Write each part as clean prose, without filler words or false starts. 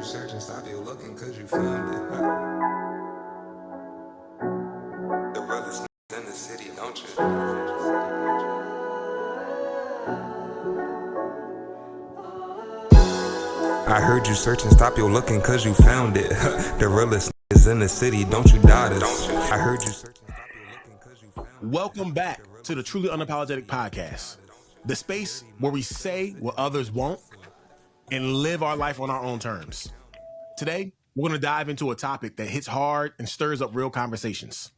searching, stop you looking, cause you found it. The realest in the city, don't you? I heard you searching, stop your looking, cause you found it. The realest is in the city, don't you doubt it. I heard you searching, stop your looking, cause you found it. Welcome back to the Truly Unapologetic podcast, the space where we say what others won't and live our life on our own terms. Today, we're going to dive into a topic that hits hard and stirs up real conversations: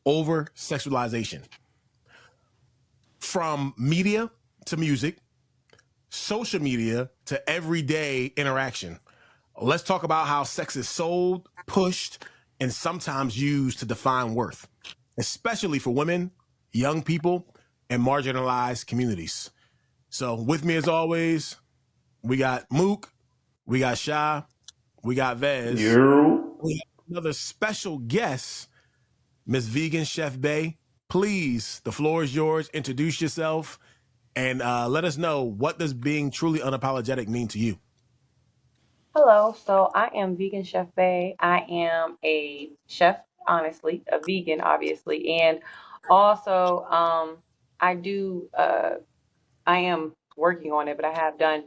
over-sexualization. From media to music, social media to everyday interaction. Let's talk about how sex is sold, pushed, and sometimes used to define worth, especially for women, young people, and marginalized communities. So with me as always, we got Mook, we got Sha, we got Vez. We have another special guest, Miss Vegan Chef Bay. Please, the floor is yours. Introduce yourself and let us know, what does being truly unapologetic mean to you? Hello, so I am Vegan Chef Bay. I am a chef, honestly, a vegan, obviously, and also I do. I am working on it, but I have done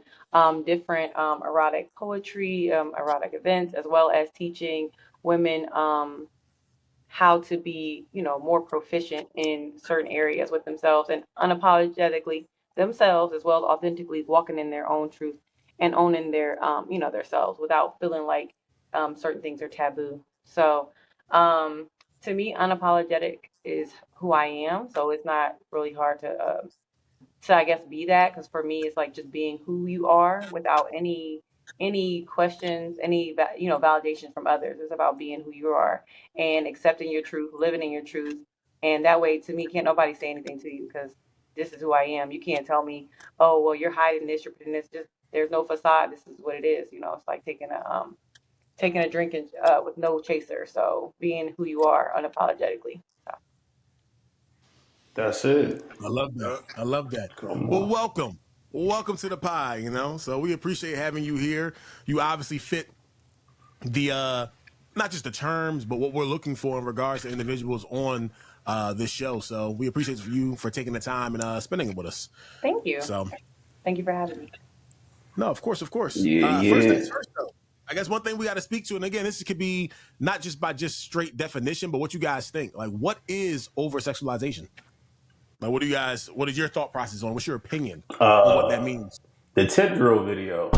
different erotic poetry, erotic events, as well as teaching women how to be, more proficient in certain areas with themselves and unapologetically themselves, as well as authentically walking in their own truth and owning their, their selves without feeling like certain things are taboo. So, to me, unapologetic is who I am. So it's not really hard to I guess be that, because for me it's like just being who you are without any questions, any validation from others. It's about being who you are and accepting your truth, living in your truth, and that way, to me, can't nobody say anything to you, because this is who I am. You can't tell me, oh well, you're hiding this, you're putting this. Just there's no facade. This is what it is. It's like taking a drink and with no chaser. So being who you are unapologetically. So. That's it. I love that. I love that. Come Well, on. welcome. Welcome to the pie, So we appreciate having you here. You obviously fit the not just the terms, but what we're looking for in regards to individuals on this show. So we appreciate you for taking the time and spending it with us. Thank you. So Thank you for having me. no, of course, of course. Yeah, First yeah. things first, though. I guess one thing we got to speak to, and again, this could be not just by just straight definition, but what you guys think. Like, what is over sexualization? Like, what is your thought process on? What's your opinion on what that means? The tip drill video.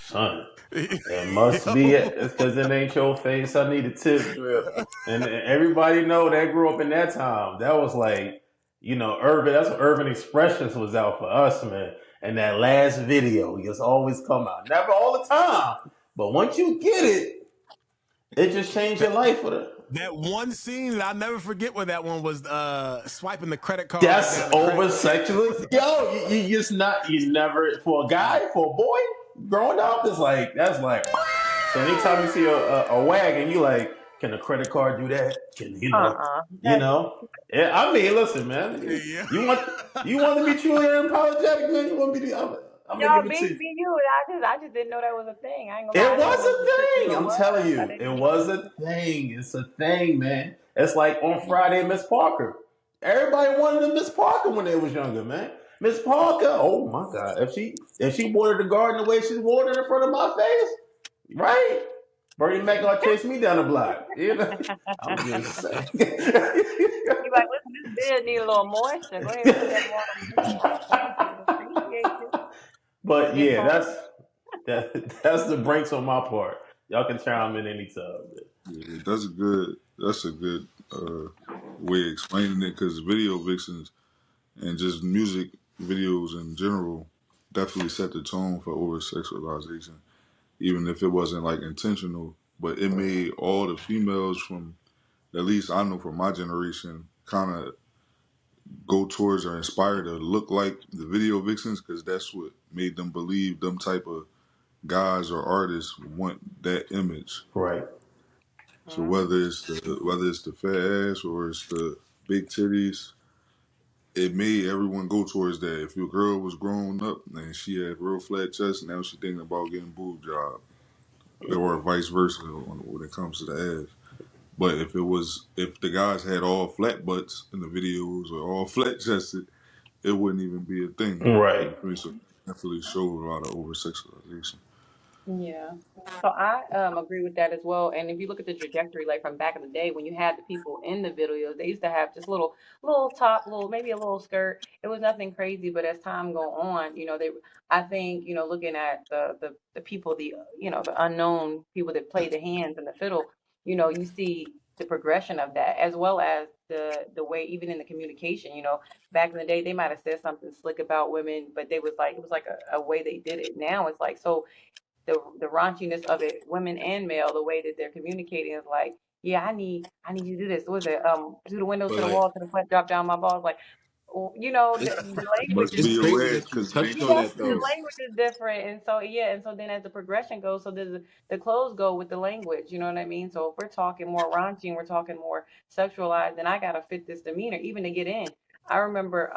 Son. It must be it. It's because it ain't your face. I need a tip drill. And everybody know that grew up in that time. That was like, urban. That's what Urban Expressions was out for us, man. And that last video just always come out. Never all the time. But once you get it, it just changed your life for the. That one scene that I'll never forget, when that one was swiping the credit card. That's down the over credit. sexual. Yo, you just not. You never, for a guy, for a boy growing up, it's like that's like. So anytime you see a wagon, you like, can a credit card do that? Can Yeah, I mean, listen, man. Yeah. You want to be truly unapologetic, man. You want me to? I'm gonna Y'all, give it to you. be you. I just didn't know that was a thing. I ain't gonna lie. It I didn't was know a that thing. I'm telling you, it was a thing. It's a thing, man. It's like on Friday, Miss Parker. Everybody wanted a Miss Parker when they was younger, man. Miss Parker, oh my God. If she watered the garden the way she watered in front of my face, right? Bernie Mac gonna chase me down the block. I'm just saying. You like, listen, this bed need a little moisture. Go ahead and put that water. Appreciate you. But Miss yeah, Parker. that's the breaks on my part. Y'all can chime in anytime. Yeah, that's a good way of explaining it, because video vixens and just music videos in general definitely set the tone for over sexualization, even if it wasn't like intentional. But it made all the females from, at least I know from my generation, kind of go towards or inspire to look like the video vixens, because that's what made them believe them type of guys or artists want that image. Right. So whether it's the fat ass or it's the big titties, it made everyone go towards that. If your girl was grown up and she had real flat chest, now she thinking about getting boob job. or vice versa when it comes to the ass. But if the guys had all flat butts in the videos or all flat chested, it wouldn't even be a thing. Right. So it definitely showed a lot of over sexualization. Yeah. So I agree with that as well. And if you look at the trajectory, like from back in the day when you had the people in the videos, they used to have just little top, little maybe a little skirt. It was nothing crazy, but as time go on, they I think, looking at the people, the unknown people that play the hands and the fiddle, you see the progression of that as well as the way even in the communication, back in the day they might have said something slick about women, but they was like it was like a way they did it. Now it's like so the raunchiness of it, women and male, the way that they're communicating is like, yeah, I need you to do this. What was it? Do the windows But to the like, wall to the front, drop down my balls. Like, the it's language Must is it's be your crazy ass that you because it touched ain't on your that the though. face. language is different, and so yeah, and so then as the progression goes, so there's the clothes go with the language. You know what I mean? So if we're talking more raunchy and we're talking more sexualized, then I gotta fit this demeanor even to get in. I remember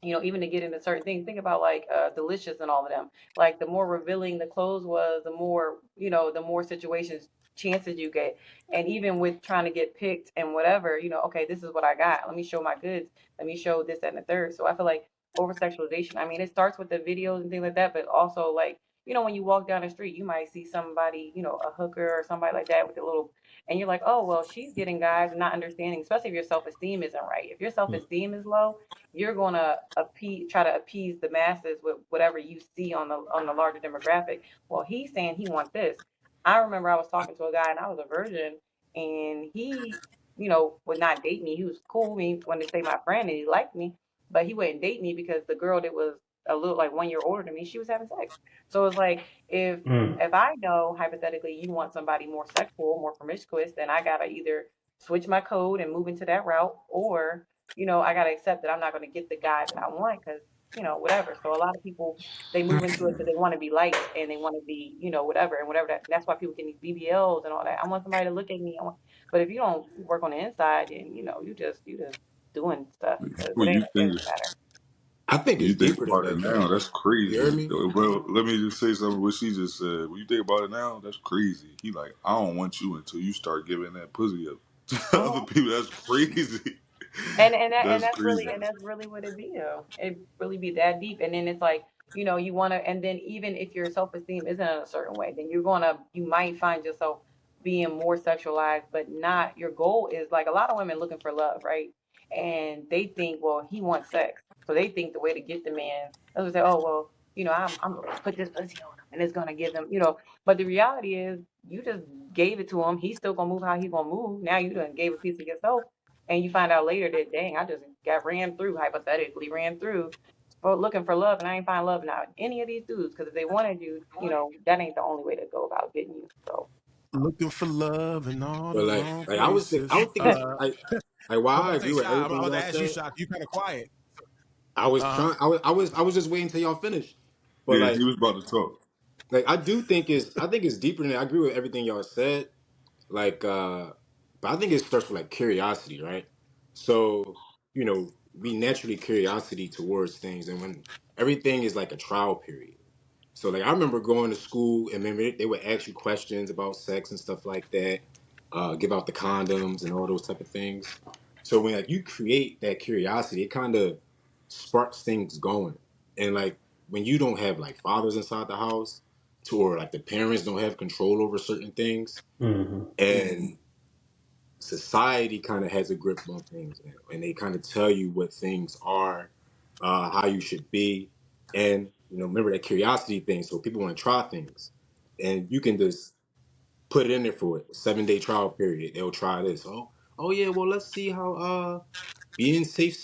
even to get into certain things. Think about like Delicious and all of them. Like the more revealing the clothes was, the more situations chances you get. And even with trying to get picked and whatever, okay, this is what I got. Let me show my goods. Let me show this that, and the third. So I feel like over sexualization. I mean, it starts with the videos and things like that, but also like when you walk down the street, you might see somebody, a hooker or somebody like that with a little, and you're like, oh well, she's getting guys and not understanding, especially if your self esteem isn't right. If your self esteem is low, you're going to try to appease the masses with whatever you see on the larger demographic. Well, he's saying he wants this. I remember I was talking to a guy and I was a virgin, and he, would not date me. He was cool. He wanted to stay my friend and he liked me, but he wouldn't date me because the girl that was a little like 1 year older than me, she was having sex. So it's like Mm. if I know hypothetically you want somebody more sexual, more promiscuous, then I gotta either switch my code and move into that route, or I gotta accept that I'm not gonna get the guy that I want because, whatever. So a lot of people they move into it because they want to be liked and they want to be, whatever and whatever. That's why people get these BBLs and all that. I want somebody to look at me. But if you don't work on the inside, then you just doing stuff because When you it think ain't matter. I think when you it's think deeper than about it that now, though. that's You heard crazy. me? Well, let me just say something. What she just said. When you think about it now, that's crazy. He like, I don't want you until you start giving that pussy up to other Mhm. people. That's crazy. And That's that's really crazy. what it be though. It really be that deep. And then it's like, you wanna and then even if your self esteem isn't in a certain way, then you might find yourself being more sexualized, but not your goal is like a lot of women looking for love, right? And they think, well, he wants sex. So they think the way to get the man is to say, oh well, I'm gonna put this pussy on him and it's gonna give him, but the reality is you just gave it to him. He's still gonna move how he's gonna move. Now you done gave a piece of yourself and you find out later that dang, I just got ran through, hypothetically ran through, for looking for love, and I ain't find love in any of these dudes. Because if they wanted you, that ain't the only way to go about getting you. So, Looking for love in all But the like, wrong I places. would think it's like I'm while about I to say, agree with Shy. I'm everything about to y'all ask you, said, Shock. You kind of quiet. I was Uh huh. trying. I was just waiting till y'all finish. But Yeah, like, he was about to talk. I do think I think it's deeper than that. I agree with everything y'all said. Like, but I think it starts with like curiosity, right? So we naturally curiosity towards things, and when everything is like a trial period. So like I remember going to school and remember they would ask you questions about sex and stuff like that, give out the condoms and all those type of things. So when like you create that curiosity, it kind of sparks things going. And like when you don't have like fathers inside the house, or like the parents don't have control over certain things, Mm-hmm. and society kind of has a grip on things, and they kind of tell you what things are, how you should be, and remember that curiosity thing. So people want to try things, and you can just put it in there for it. 7 day trial period. They'll try this. Oh yeah. Well, let's see how safe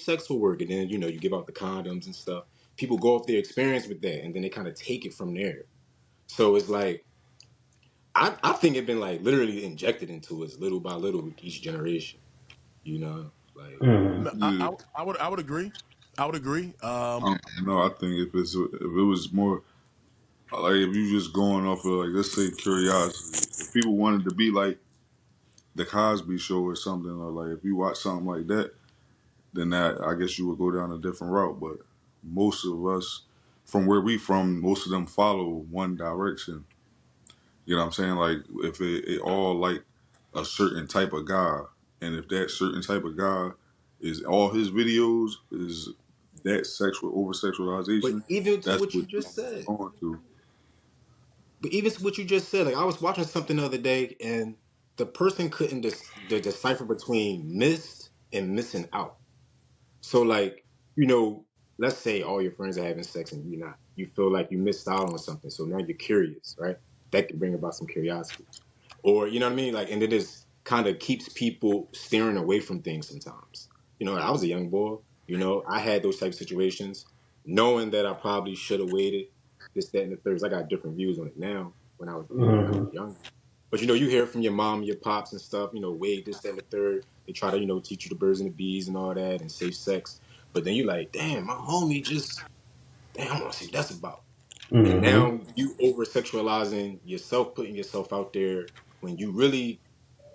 sex will work, and then you give out the condoms and stuff. People go off their experience with that, and then they kind of take it from there. So it's like I think it's been like literally injected into us little by little with each generation. Like No, Yeah, I would agree. I would agree. no, I think if it was more like if you just going off of like let's say curiosity, if people wanted to be like the Cosby Show or something, or like if you watch something like that, then that I guess you would go down a different route. But most of us, from where we from, most of them follow one direction. You know what I'm saying? Like if it all like a certain type of guy, and if that certain type of guy is all his videos is that sexual over But sexualization, even to that's what you what just said, you're going to. but even to what you just said, like I was watching something the other day, and the person couldn't decipher between missed and missing out. So like, let's say all your friends are having sex and you're not. You feel like you missed out on something, so now you're curious, right? That could bring about some curiosity. Or you know what I mean? Like, and it just kind of keeps people steering away from things sometimes. I was a young boy. I had those type of situations, knowing that I probably should have waited, this, that, and the third. I got different views on it now when I was, when I was younger. But you hear from your mom, your pops, and stuff. Wait, this, that, and the third. They try to, teach you the birds and the bees and all that, and safe sex. But then you like, damn, my homie just, damn, I want to see what that's about. And now you over sexualizing yourself, putting yourself out there when you really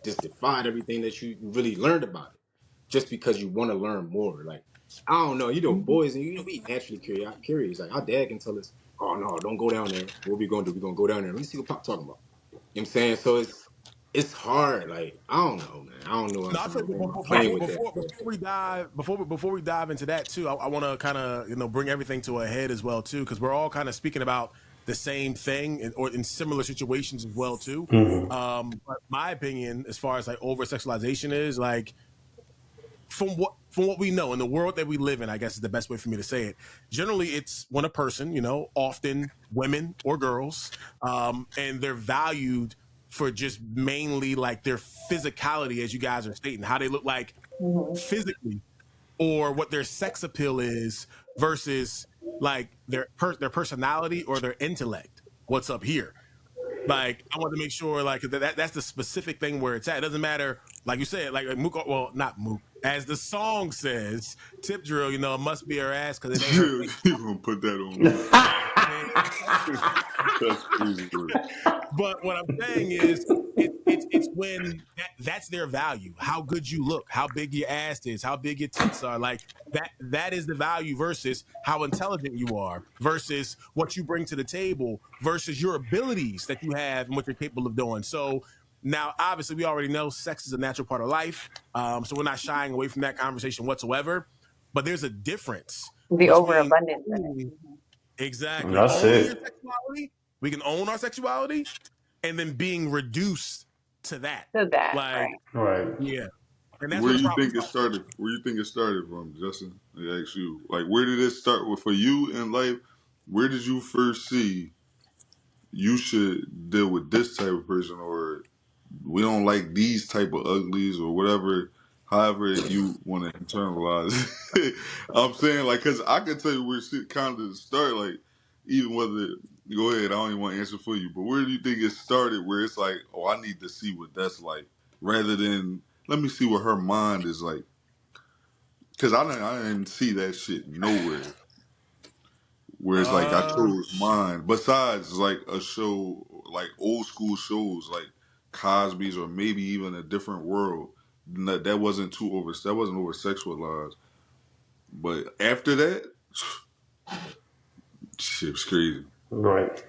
just defied everything that you really learned about it, just because you want to learn more. Like, I don't know, boys, and we naturally curious. Like our dad can tell us, oh no, don't go down there. What we gonna do? We gonna go down there. Let me see what Pop talking about. You know what I'm saying? So it's hard. Like, I don't know, man. I don't know what I'm No, I saying. feel I'm before, playing before with that. before before we dive before we dive into that too, I want to kind of bring everything to a head as well too, because we're all kind of speaking about the same thing or in similar situations as well too. But my opinion, as far as like over sexualization is like from what we know in the world that we live in, I guess is the best way for me to say it. Generally, it's when a person, often women or girls, and they're valued for just mainly like their physicality, as you guys are stating, how they look like physically, or what their sex appeal is versus like their personality or their intellect. What's up here? Like, I want to make sure like that's the specific thing where it's at. It doesn't matter, like you said, like Mook, well, not Mook, as the song says, tip drill, it must be her ass because it ain't her face. You gonna put that on me? That's crazy word. But what I'm saying is, it's when that's their value. How good you look, how big your ass is, how big your tits are. Like that is the value versus how intelligent you are, versus what you bring to the table, versus your abilities that you have and what you're capable of doing. So now, obviously, we already know sex is a natural part of life. So we're not shying away from that conversation whatsoever. But there's a difference The between overabundance in it. exactly That's owning your it. sexuality. We can own our sexuality and then being reduced to that. To that, Like, right? Right. yeah. And that's Where where the you problem think it starts. started? Where you think it started from, Justin? I ask you. Like, where did it start with for you in life? Where did you first see you should deal with this type of person, or we don't like these type of uglies, or whatever? However, you want to internalize. I'm saying, like, because I can tell you where shit kind of started. Like, even whether go ahead, I don't even want to answer for you, but where do you think it started? Where it's like, oh, I need to see what that's like, rather than let me see what her mind is like. Because I didn't see that shit nowhere. Where it's like I chose mine. Besides, like a show, like old school shows, like Cosby's, or maybe even A Different World. That wasn't too over. That wasn't over sexualized. But after that, shit was crazy. Right.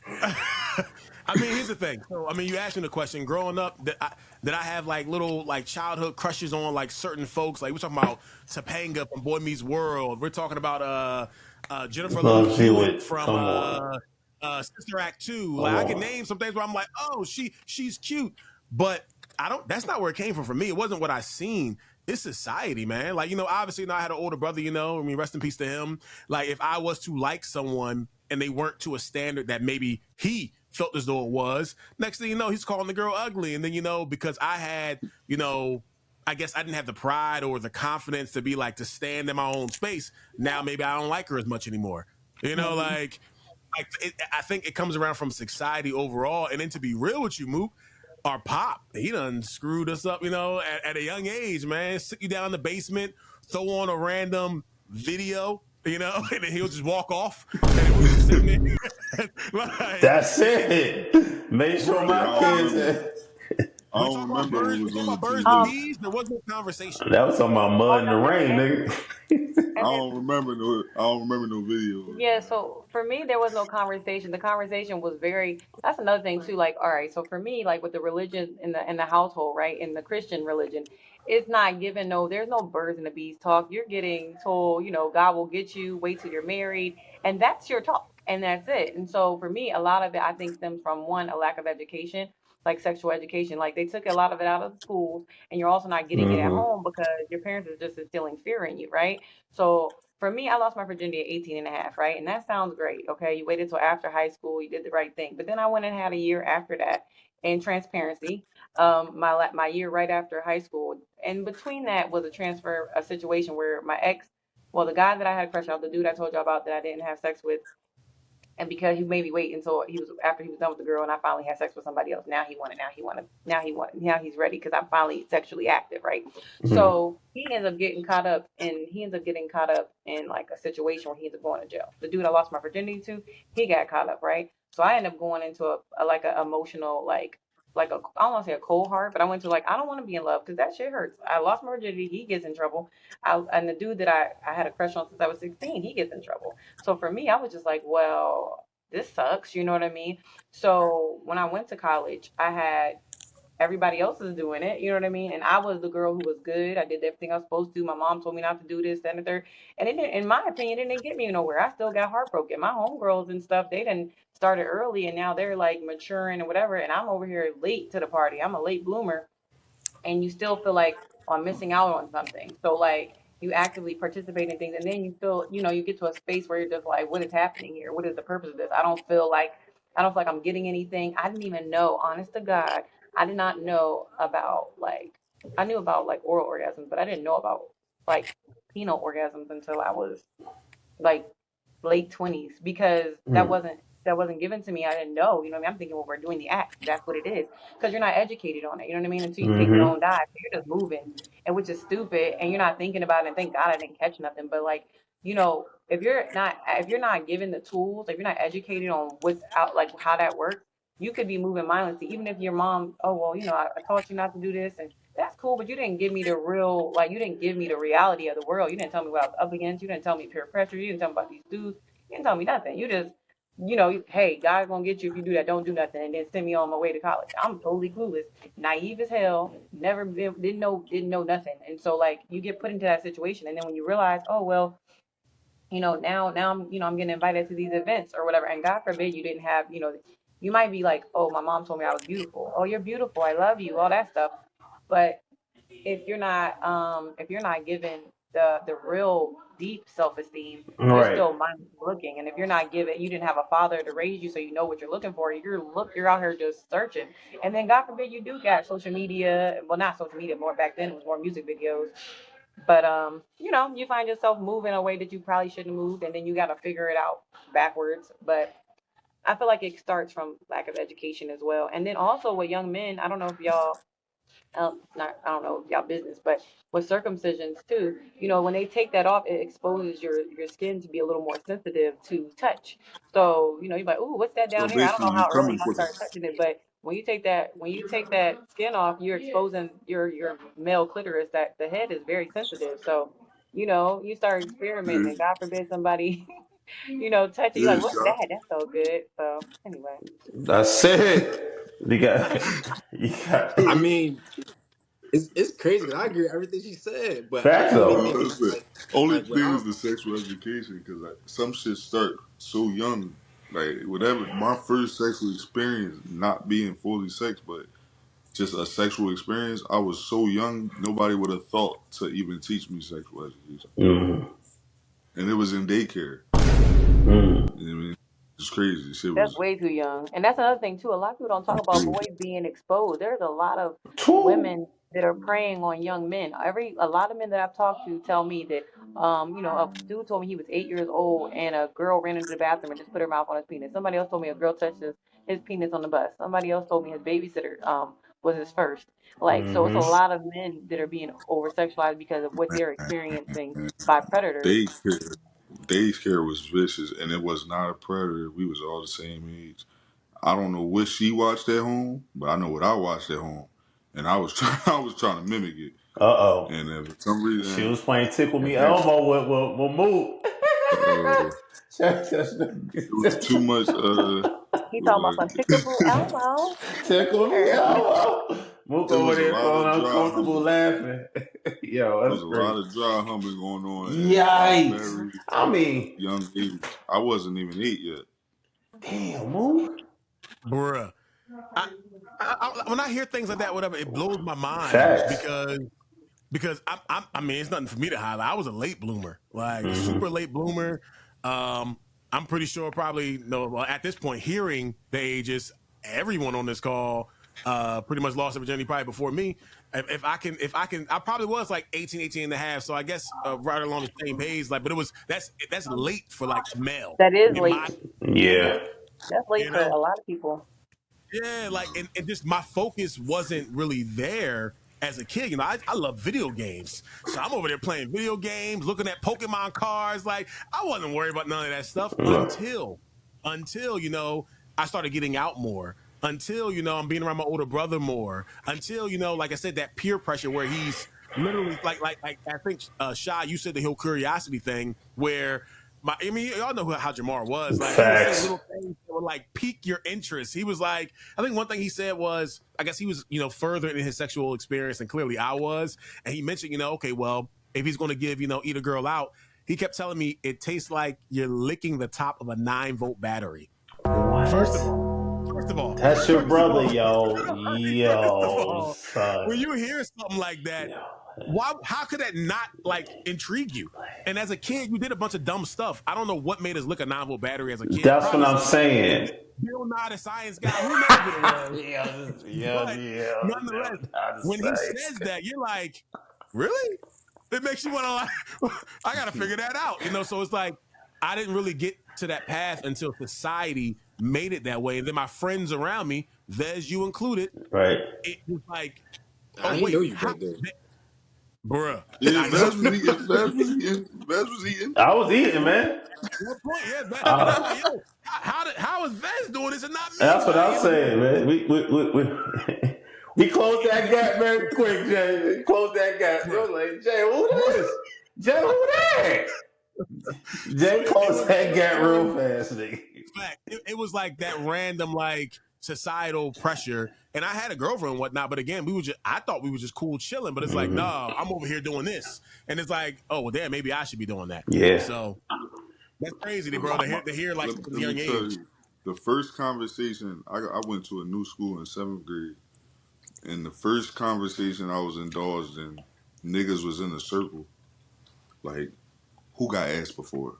I mean, here's the thing. So, I mean, you asked me the question. Growing up, did I have like little like childhood crushes on like certain folks? Like we're talking about Topanga from Boy Meets World. We're talking about Jennifer Love Love Hewitt Hewitt. from Come on. Sister Act 2. Like Come I can on. name some things where I'm like, oh, she's cute, but I don't. That's not where it came from for me. It wasn't what I seen. It's society, man. Like, obviously, I had an older brother, I mean, rest in peace to him. Like, if I was to like someone and they weren't to a standard that maybe he felt as though it was, next thing you know, he's calling the girl ugly. And then, because I had, I guess I didn't have the pride or the confidence to be like, to stand in my own space. Now, maybe I don't like her as much anymore. Like, I think it comes around from society overall. And then to be real with you, Mook, our pop, he done screwed us up, at a young age, man. Sit you down in the basement, throw on a random video, and then he'll just walk off. And we're just sitting there. That's it. Make sure Yeah, my kids. I I don't remember who We was talk on the about birds and Um, TV. bees. There was no conversation. That was talking about oh mud in no, the rain, I and then don't remember no. I don't remember no videos, yeah, man. so for me, there was no conversation. The conversation was very, that's another thing too. Like, all right, so for me, like with the religion in the household, right, in the Christian religion, it's not given no, there's no birds and the bees talk. You're getting told, God will get you, wait till you're married, and that's your talk, and that's it. And so for me, a lot of it I think stems from one, a lack of education, like sexual education. Like they took a lot of it out of the schools, and you're also not getting it at nigga. home because your parents are just instilling fear in you, right? So for me, I lost my virginity at 18 and a half, right? And that sounds great. Okay. You waited till after high school, you did the right thing. But then I went and had a year after that in transparency. My year right after high school. And between that was a situation where my ex, well, the guy that I had a crush on, the dude I told you about that I didn't have sex with, and because he made me wait until he was after he was done with the girl and I finally had sex with somebody else. Now he's ready because I'm finally sexually active, right? Mm-hmm. So he ends up getting caught up in like a situation where he ends up going to jail. The dude I lost my virginity to, he got caught up, right? So I ended up going into a like a emotional like a I don't want to say a cold heart, but I went to like I don't want to be in love because that shit hurts. I lost my virginity, he gets in trouble. And the dude that I had a crush on since I was 16, he gets in trouble. So for me, I was just like, well, this sucks. You know what I mean? So when I went to college, I had everybody else is doing it. You know what I mean? And I was the girl who was good. I did everything I was supposed to. My mom told me not to do this, that, and the third. And it didn't, in my opinion, it didn't get me nowhere. I still got heartbroken. My homegirls and stuff, they didn't started early and now they're like maturing and whatever. And I'm over here late to the party. I'm a late bloomer and you still feel like, oh, I'm missing out on something. So like you actively participate in things and then you feel, you get to a space where you're just like, what is happening here? What is the purpose of this? I don't feel like I'm getting anything. I didn't even know, honest to God, I did not know about like I knew about like oral orgasms, but I didn't know about like penile orgasms until I was like late 20s because that wasn't given to me. I didn't know. You know what I mean? I'm thinking, well, we're doing the act. That's what it is. Because you're not educated on it. You know what I mean? Until you take your Mm-hmm. own dive. So you're just moving, and which is stupid. And you're not thinking about it. And thank God I didn't catch nothing. But like, if you're not given the tools, if you're not educated on what's out, like how that works, you could be moving mindlessly. Even if your mom, oh well, I taught you not to do this, and that's cool, but you didn't give me the real, like you didn't give me the reality of the world. You didn't tell me what I was up against. You didn't tell me peer pressure. You didn't tell me about these dudes. You didn't tell me nothing. You just, hey, God's gonna get you if you do that. Don't do nothing, and then send me on my way to college. I'm totally clueless, naive as hell. Never been, didn't know nothing, and so like you get put into that situation, and then when you realize, oh well, now I'm getting invited to these events or whatever, and God forbid you didn't have, you might be like, oh, my mom told me I was beautiful. Oh, you're beautiful. I love you. All that stuff, but if you're not given the real deep self-esteem, you're Right. still mindless looking. And if you're not given, you didn't have a father to raise you so you know what you're looking for, you're out here just searching. And then God forbid you do got social media, well, not social media, more back then it was more music videos. But you find yourself moving a way that you probably shouldn't have moved, and then you got to figure it out backwards. But I feel like it starts from lack of education as well. And then also with young men, I don't know if y'all not I don't know y'all business, but with circumcisions too, when they take that off, it exposes your skin to be a little more sensitive to touch. So, you're like, ooh, what's that So down there? I don't basically, know you how early coming I quicker. started touching it, but when you take that skin off, you're exposing your male clitoris that the head is very sensitive. So, you start Yeah, experimenting and God forbid somebody, touch it. You're yeah, like, what's shot. that? That felt good. So anyway. That's it. You got, you got I mean, it's crazy because I agree with everything she said, but I facts just be though. thinking Listen, only like thing is without the sexual education because like, some shit start so young. Like whatever, my first sexual experience, not being fully sex, but just a sexual experience. I was so young, nobody would have thought to even teach me sexual education, Mm-hmm. and it was in daycare. Mm-hmm. You know what I mean? It's crazy. Shit That's was way too young. And that's another thing too. A lot of people don't talk about boys being exposed. There's a lot of Two. women that are preying on young men. A lot of men that I've talked to tell me that a dude told me he was 8 years old and a girl ran into the bathroom and just put her mouth on his penis. Somebody else told me a girl touched his penis on the bus. Somebody else told me his babysitter was his first. Like, so it's a Mm-hmm. lot of men that are being over sexualized because of what they're experiencing by predators. daycare. Daycare was vicious, and it was not a predator. We was all the same age. I don't know what she watched at home, but I know what I watched at home, and I was trying to mimic it, Uh-oh. and then for some She reason, was playing Tickle Me it, Elmo with Moot. uh, it was too much. He talking about some Like, pickable Elmo. Tickle Me Sure. Elmo. Mook it over was a there lot feeling of dry uncomfortable humbling. laughing. Yo, It that's was a great. lot of dry humbling going on at a Yikes. very I mean, young age. I wasn't even 8 yet. damn, Mook. Bruh. I, when I hear things like that, whatever, it blows my mind Facts. because I mean, it's nothing for me to highlight. I was a late bloomer, like Mm-hmm. super late bloomer. I'm pretty sure probably well, at this point, hearing the ages, everyone on this call pretty much lost their virginity probably before me. If I can, I probably was like 18 and a half. So I guess right along the same page. Like, but that's late for like a male That is in my late. Yeah. That's late you for know. a lot of people. Yeah, like and just my focus wasn't really there as a kid. You know, I love video games. So I'm over there playing video games, looking at Pokemon cards. Like I wasn't worried about none of that stuff until, you know, I started getting out more. Until, you know, I'm being around my older brother more. Until, you know, like I said, that peer pressure where he's literally like I think Shy, you said the whole curiosity thing where I mean, y'all know how Jamar was. Like, he would say Facts. little things that would like pique your interest. He was like, I think one thing he said was, I guess he was, you know, further in his sexual experience than clearly I was. And he mentioned, you know, okay, well, if he's going to give, you know, eat a girl out, he kept telling me it tastes like you're licking the top of a 9-volt battery. First of What? all, first of all, That's your first of brother, all, yo. I mean, first of Yo, all, son. when you hear something like that, Yo. how could that not like intrigue you? And as a kid, you did a bunch of dumb stuff. I don't know what made us lick a 9-volt battery as a kid. That's what Probably I'm some saying. Bill Nye the Science Guy. Who knows what it was? But Yeah. nonetheless, Not the when he science. says that, you're like, really? It makes you want to like, I got to figure that out. You know, so it's like, I didn't really get to that path until society made it that way. And then my friends around me, Vez, you included, Right. it was like, I oh, ain't know wait, you back there. bruh. Yeah, I know. Vaz was eating. I was eating, man. One point, yeah, and I'm Uh, like, yo, how is Vance doing this and not me? that's what Like, I'm you know, saying, man. We closed that gap very quick, Jay. We closed that gap. It was like, Jay, who this? Jay, who that? so Jay closed that it was gap real fast, nigga. fact. It was like that random like societal pressure, and I had a girlfriend and whatnot. But again, I thought we were just cool chilling, but it's like, Mm-hmm. no, I'm over here doing this, and it's like, oh well, damn, maybe I should be doing that. Yeah. So that's crazy, bro. To hear like Let from a me young tell age. you, the first conversation I went to a new school in 7th grade, and the first conversation I was indulged in, niggas was in a circle, like, who got ass before?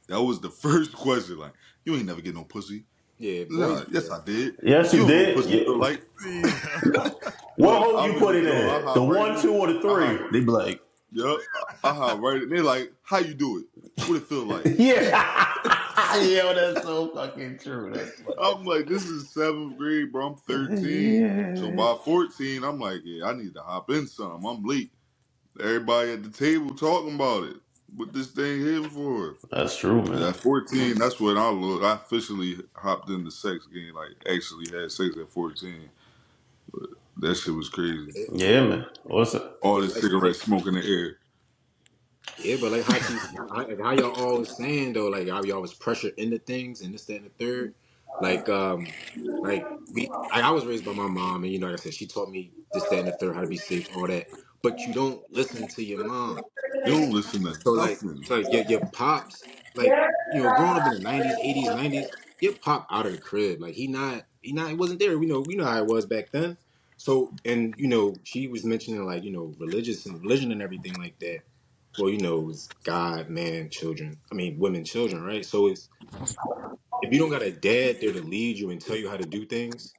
That was the first question. Like, you ain't never get no pussy. Yeah, boys Nah, do yes that. I did. Yes, You you don't know what did. pussy feel Yeah. like. What Look, hole I'm you in put the it door. I in? The hop right 1, in. 2, or the I 3? hop. They be like, Yep. I hop right in. They like, how you do it? What it feel like? yeah. Yo, that's so fucking true. That's I'm like, this is 7th grade, bro. I'm 13. So yeah. by 14, I'm like, yeah, I need to hop in some. I'm late. Everybody at the table talking about it. What this thing here for? That's true, And man. at 14, that's when I officially hopped in the sex game. Like, actually had sex at 14. That shit was crazy. Yeah, man. What's up? All Yeah, this cigarette smoke in the air. yeah, but like how y'all always saying though, like how y'all was pressured into things and this, that, and the third. Like, I was raised by my mom, and you know, like I said, she taught me this, that, and the third, how to be safe, all that. But you don't listen to your mom. You don't listen to So nothing. your pops, like, you know, growing up in the 90s, 80s, 90s, your pop out of the crib. Like he wasn't there. We know how it was back then. So, and you know, she was mentioning like, you know, religion and everything like that. Well, you know, it's God, man, children. I mean, women, children, right? So it's if you don't got a dad there to lead you and tell you how to do things,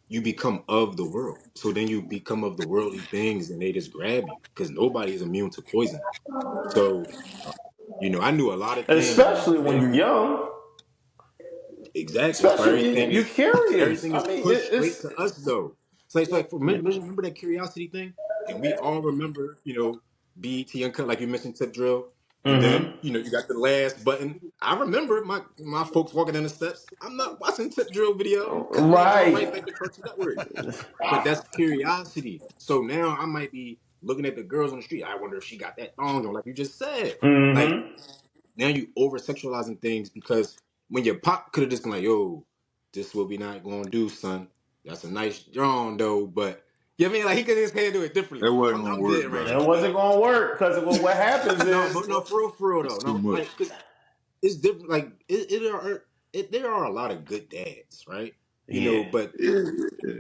you become of the world. So then you become of the worldly things and they just grab you because nobody is immune to poison. So, you know, I knew a lot of things when I was Especially when you're younger. young. Exactly. So Especially you're curious. everything I is mean, pushed straight it's to us though. It's like remember that curiosity thing? And we all remember, you know, BET Uncut, like you mentioned Tip Drill. And then, Mm-hmm. you got the last button. I remember my folks walking down the steps. I'm not watching tip drill video. I'm cutting that joint right Right. back to Cartoon Network. But that's curiosity. So now I might be looking at the girls on the street. I wonder if she got that thong on, like you just said. Like Mm-hmm. now you over sexualizing things because when your pop could have just been like, yo, this is what we not gonna do, son. That's a nice drawing though, but you know what I mean? Like he could just handle it differently. That wasn't I'm, gonna I'm work, dead right bro. now. It wasn't gonna work because what happens No, is but no, for real though. It's too No, much. like, cause it's different. Like, there are a lot of good dads, right? yeah. But Yeah, yeah.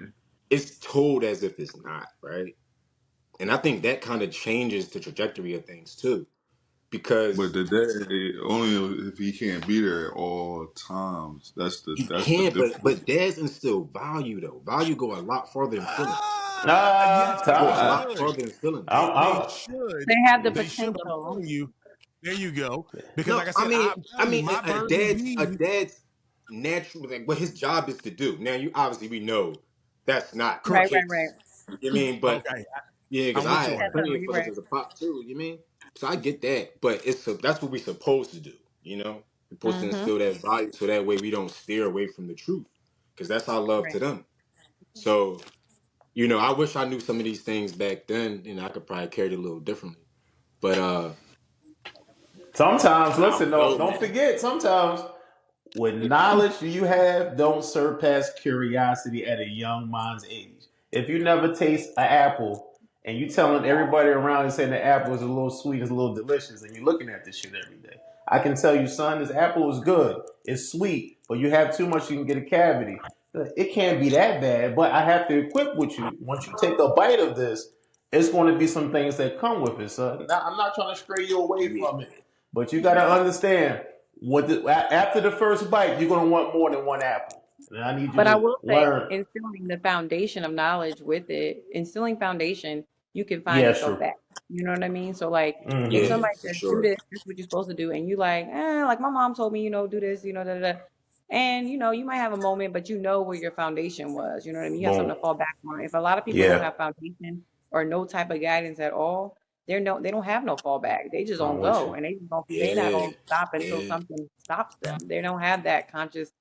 it's told as if it's not, right? And I think that kind of changes the trajectory of things too, But because the dad only if he can't be there at all times. he That's the can't. difference. But dads instill value though. Value go a lot farther than feelings. Yes, It go they a lot Uh, should. farther than feelings. They I'm, should. They have the They should. But I'm potential. telling you, there you go. Because No, like I said, I'm I telling you, mean, my a bird will dad's a be dad's natural, like what his job is to do. Now, obviously we know that's not the Right, correct. right, right. case. You mean, but Okay, yeah, because I'm I with you Yeah, on had that. plenty no, of you're fellas right. as a pop too. You mean? So I get that, but that's what we're supposed to do. We're supposed to Mm-hmm. instill that value, so that way we don't steer away from the truth, because that's our love to Right. them. So I wish I knew some of these things back then. I could probably carry it a little differently. But sometimes, I listen, don't know, don't man. forget, sometimes what knowledge you have don't surpass curiosity at a young mind's age. If you never taste an apple and you telling everybody around you saying the apple is a little sweet, it's a little delicious, and you're looking at this shit every day. I can tell you, son, this apple is good. It's sweet, but you have too much, you can get a cavity. It can't be that bad, but I have to equip with you. Once you take a bite of this, it's going to be some things that come with it. So now, I'm not trying to stray you away Yeah, from it, but you got to understand after the first bite, you're gonna want more than one apple, and I need you But I to will say, learn. instilling the foundation of knowledge with it, instilling foundation, you can find Yeah, yourself sure. back. You know what I mean? So like if Mm-hmm. yeah, somebody for says, do sure. this is what you're supposed to do, and you like my mom told me, do this, da da da. And you might have a moment, but you know where your foundation was. You know what I mean? You have Boom. something to fall back on. If a lot of people don't Yeah, have foundation or no type of guidance at all, they don't have no fallback. They just I'm don't with go, you. and they not Yeah, gonna stop until yeah. something stops them. They don't have that conscious,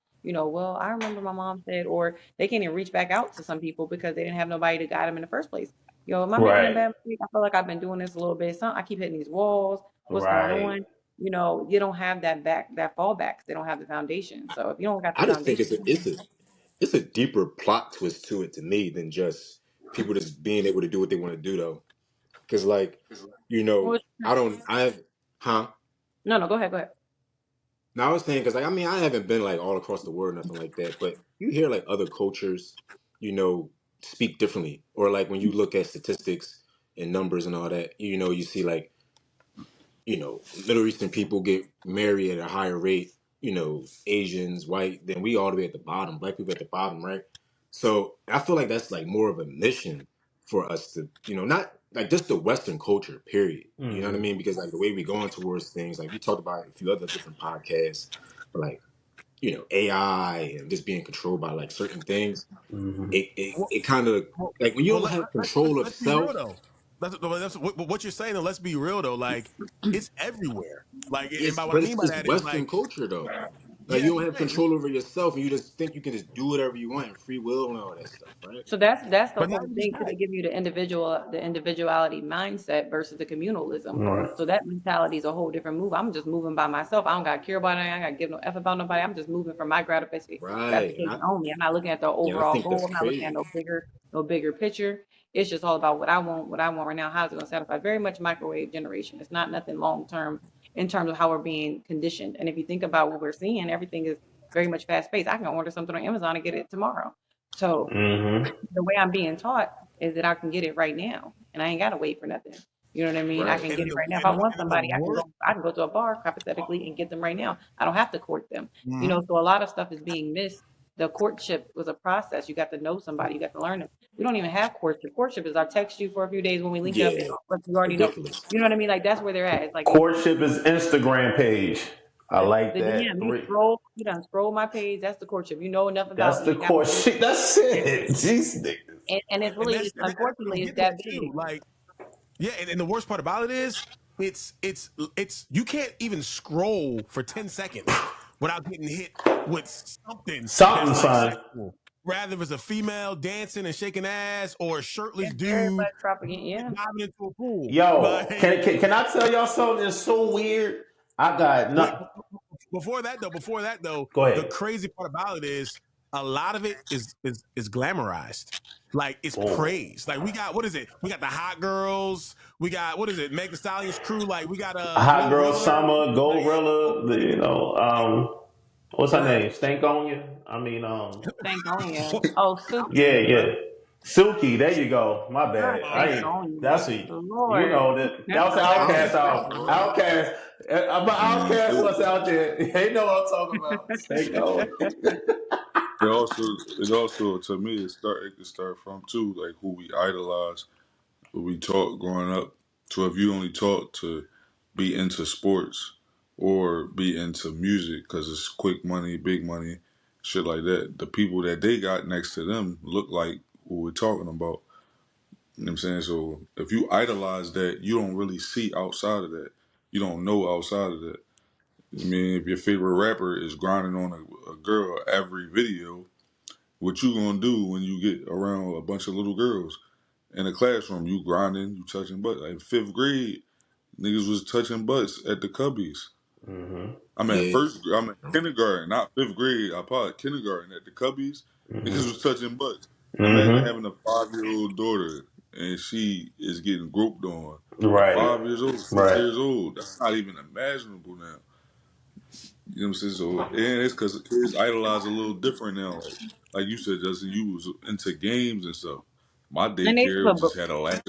well, I remember my mom said, or they can't even reach back out to some people because they didn't have nobody to guide them in the first place. Am I making a Right, bad mistake? I feel like I've been doing this a little bit. I keep hitting these walls. What's going right. on? You don't have that fallback. They don't have the foundation. So if you don't got the I just think foundation, it's a deeper plot twist to it to me than just people just being able to do what they want to do though. Because like, well, I don't. I have, huh? no, no, go ahead, go ahead. Now I was saying because like I haven't been like all across the world, nothing like that. But you hear like other cultures, you know, speak differently, or like when you look at statistics and numbers and all that, you see like Middle Eastern people get married at a higher rate, Asians, white, then we all the way at the bottom, black people at the bottom, right? So I feel like that's like more of a mission for us to, not like just the Western culture, period. You know what I Mm-hmm. mean? Because like the way we're going towards things, like we talked about a few other different podcasts, like, AI and just being controlled by like certain things, Mm-hmm. it kind of Well, like when you well, don't have control of let's be real self, though. That's what you're saying. Though, let's be real though. Like it's everywhere. Like, and by what I mean by it's that is Western like, culture though. Like yeah, you don't you're have right. control over yourself, and you just think you can just do whatever you want and free will and all that stuff, right? So that's the But not whole even just thing. So they that. give you the individuality mindset versus the communalism. All right. So that mentality is a whole different move. I'm just moving by myself. I don't got to care about anything. I got to give no F about nobody. I'm just moving for my Right. gratification only. I'm not looking at the And I overall think that's goal. I'm not looking at crazy. no bigger picture. It's just all about what I want right now. How's it going to satisfy? Very much microwave generation. It's not nothing long term in terms of how we're being conditioned. And if you think about what we're seeing, everything is very much fast paced. I can order something on Amazon and get it tomorrow. So Mm-hmm. the way I'm being taught is that I can get it right now, and I ain't gotta wait for nothing. You know what I mean? I Right. can And get then it right now. If I want and then somebody, the worst. I can go to a bar hypothetically and get them right now. I don't have to court them. Mhm. So a lot of stuff is being missed. The courtship was a process. You got to know somebody. You got to learn them. We don't even have courtship. Courtship is I text you for a few days when we link up, Yeah. but you already know. Ridiculous. You know what I mean? Like that's where they're at. It's like Courtship is Instagram page. I like the that. DM. You done scroll my page. That's the courtship. You know enough That's about the me. Now, courtship. That's it. Jeez, niggas. and it's And really, that's it's, and I don't unfortunately, it's get that that too. big. Like, yeah, and the worst part about it is it's you can't even scroll for 10 seconds without getting hit with something Something, that's like son. sexual. Rather it's a female dancing and shaking ass or a shirtless It's very dude much propaganda. Yeah. diving into a pool. Yo, Like, can I tell y'all something that's so weird? I got wait, not. before that though, Go the ahead. crazy part about it is a lot of it is glamorized. Like it's Boom. praised. Like we got what is it? We got the hot girls. We got what is it? Meg Thee Stallion's crew. Like we got Hot Girl Glorilla. Summer, Like, Gorilla, what's her name? Stankonia? I mean, Stankonia. Oh, yeah, Suki. yeah. Suki, there you go. My Not bad. I ain't Stankonia. that's a you Lord. know that was an I don't outcast think out. Outcast. I'm an Mm, outcast it, what's out there. They know what I'm talking about. Stankonia. it also to me it can start from too like who we idolize, who we taught growing up. So if you only taught to be into sports or be into music because it's quick money, big money, shit like that, the people that they got next to them look like who we're talking about. You know what I'm saying? So if you idolize that, you don't really see outside of that. You don't know outside of that. I mean, if your favorite rapper is grinding on a girl every video, what you gonna do when you get around a bunch of little girls in a classroom? You grinding, you touching butts. Like fifth grade, niggas was touching butts at the Cubbies. Mm-hmm. I'm at yeah. I'm in kindergarten, not fifth grade. I probably kindergarten at the Cubbies. Niggas was Mm-hmm. touching butts. Imagine Mm-hmm. having a 5-year-old daughter and she is getting groped on at Right. 5 years old, six Right. years old. That's not even imaginable now. You know what I'm saying? So, and it's because kids idolize a little different now. Like you said, Justin, you was into games and stuff. My And they used to daycare put just had a lack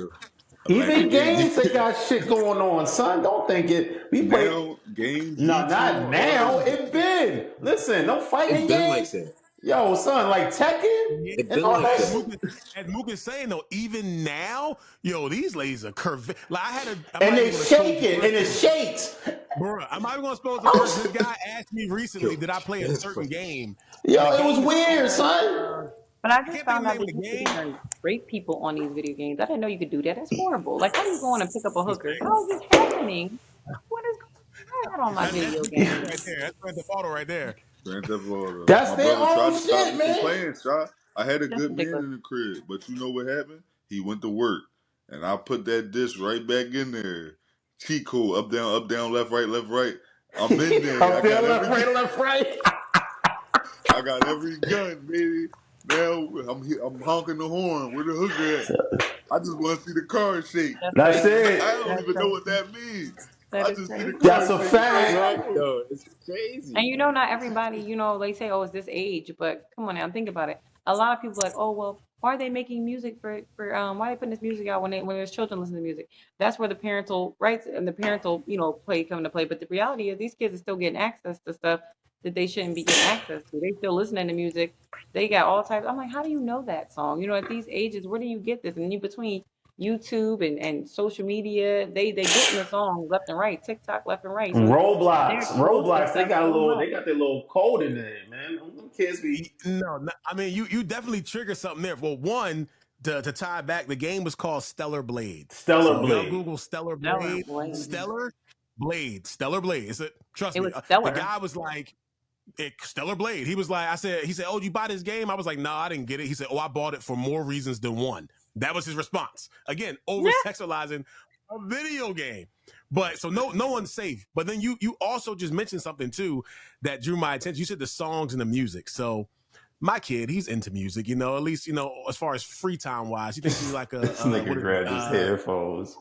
Even of games. games, they got shit going on, son. Don't think it. We play. Now, games, No, not YouTube, all now. that. It been. Listen, no It fighting been like games. that. Yo, son, like Tekken yeah, It and been all like that as that. Mook shit. is saying though, even now, yo, these ladies are curvy. Like I'm And not they even gonna expose shake the it, and it person. shakes. Bruh, I'm not even gonna expose the person. This Oh, guy asked me recently, Yo, did I play a that's certain funny. game? And the yo, it was game is weird, called son. But I I just can't think of found the out name of that the you could game. even rape people on these video games. I didn't know you could do that. That's horrible. Like, how do you go on and pick up a He's hooker? saying. How is this happening? What is going on my That's video Grand Theft game? right there. That's Grand Theft Auto right there. Grand Theft Auto. That's My their brother own tried to stop shit, me from man. playing, shot. I had a That's good man ridiculous. in the crib, but you know what happened? He went to work, and I put that disc right back in there. Cheat code, up, down, left, right, left, right. I'm in there. I Up there, got every left, right. I got every gun, baby. Now I'm honking the horn. Where the hooker at? I just want to see the car shake. That's That's crazy. I it. don't That's even know what crazy. that means. That I is just see the crazy. That's car a shake. It's It's like, fact. right oh. though. It's crazy. And not everybody, they say, oh, it's this age, but come on now, think about it. A lot of people are like, oh, well, why are they making music for why are they putting this music out when there's children listening to music? That's where the parental rights and the parental, play come into play. But the reality is these kids are still getting access to stuff that they shouldn't be getting access to. They still listening to music. They got all types. I'm like, how do you know that song? At these ages, where do you get this? And you between YouTube and social media, they getting the songs left and right, TikTok left and right. So they're exposed to Roblox. They stuff got a so little. much. They got their little code in there, man. Them kids be No, I mean you definitely trigger something there. Well, one to tie back, the game was called Stellar Blade. Stellar So if y'all Blade. Google Stellar Stellar Blade, Blade. Stellar Blade. Trust It me. was The stellar. guy was like, Stellar Blade. He was like, he said, oh, you buy this game? I was like, no, I didn't get it. He said, oh, I bought it for more reasons than one. That was his response. Again, over sexualizing a video game. But so no one's safe. But then you also just mentioned something too that drew my attention. You said the songs and the music. So my kid, he's into music, at least, as far as free time wise, he thinks he's like This nigga grabbed his headphones.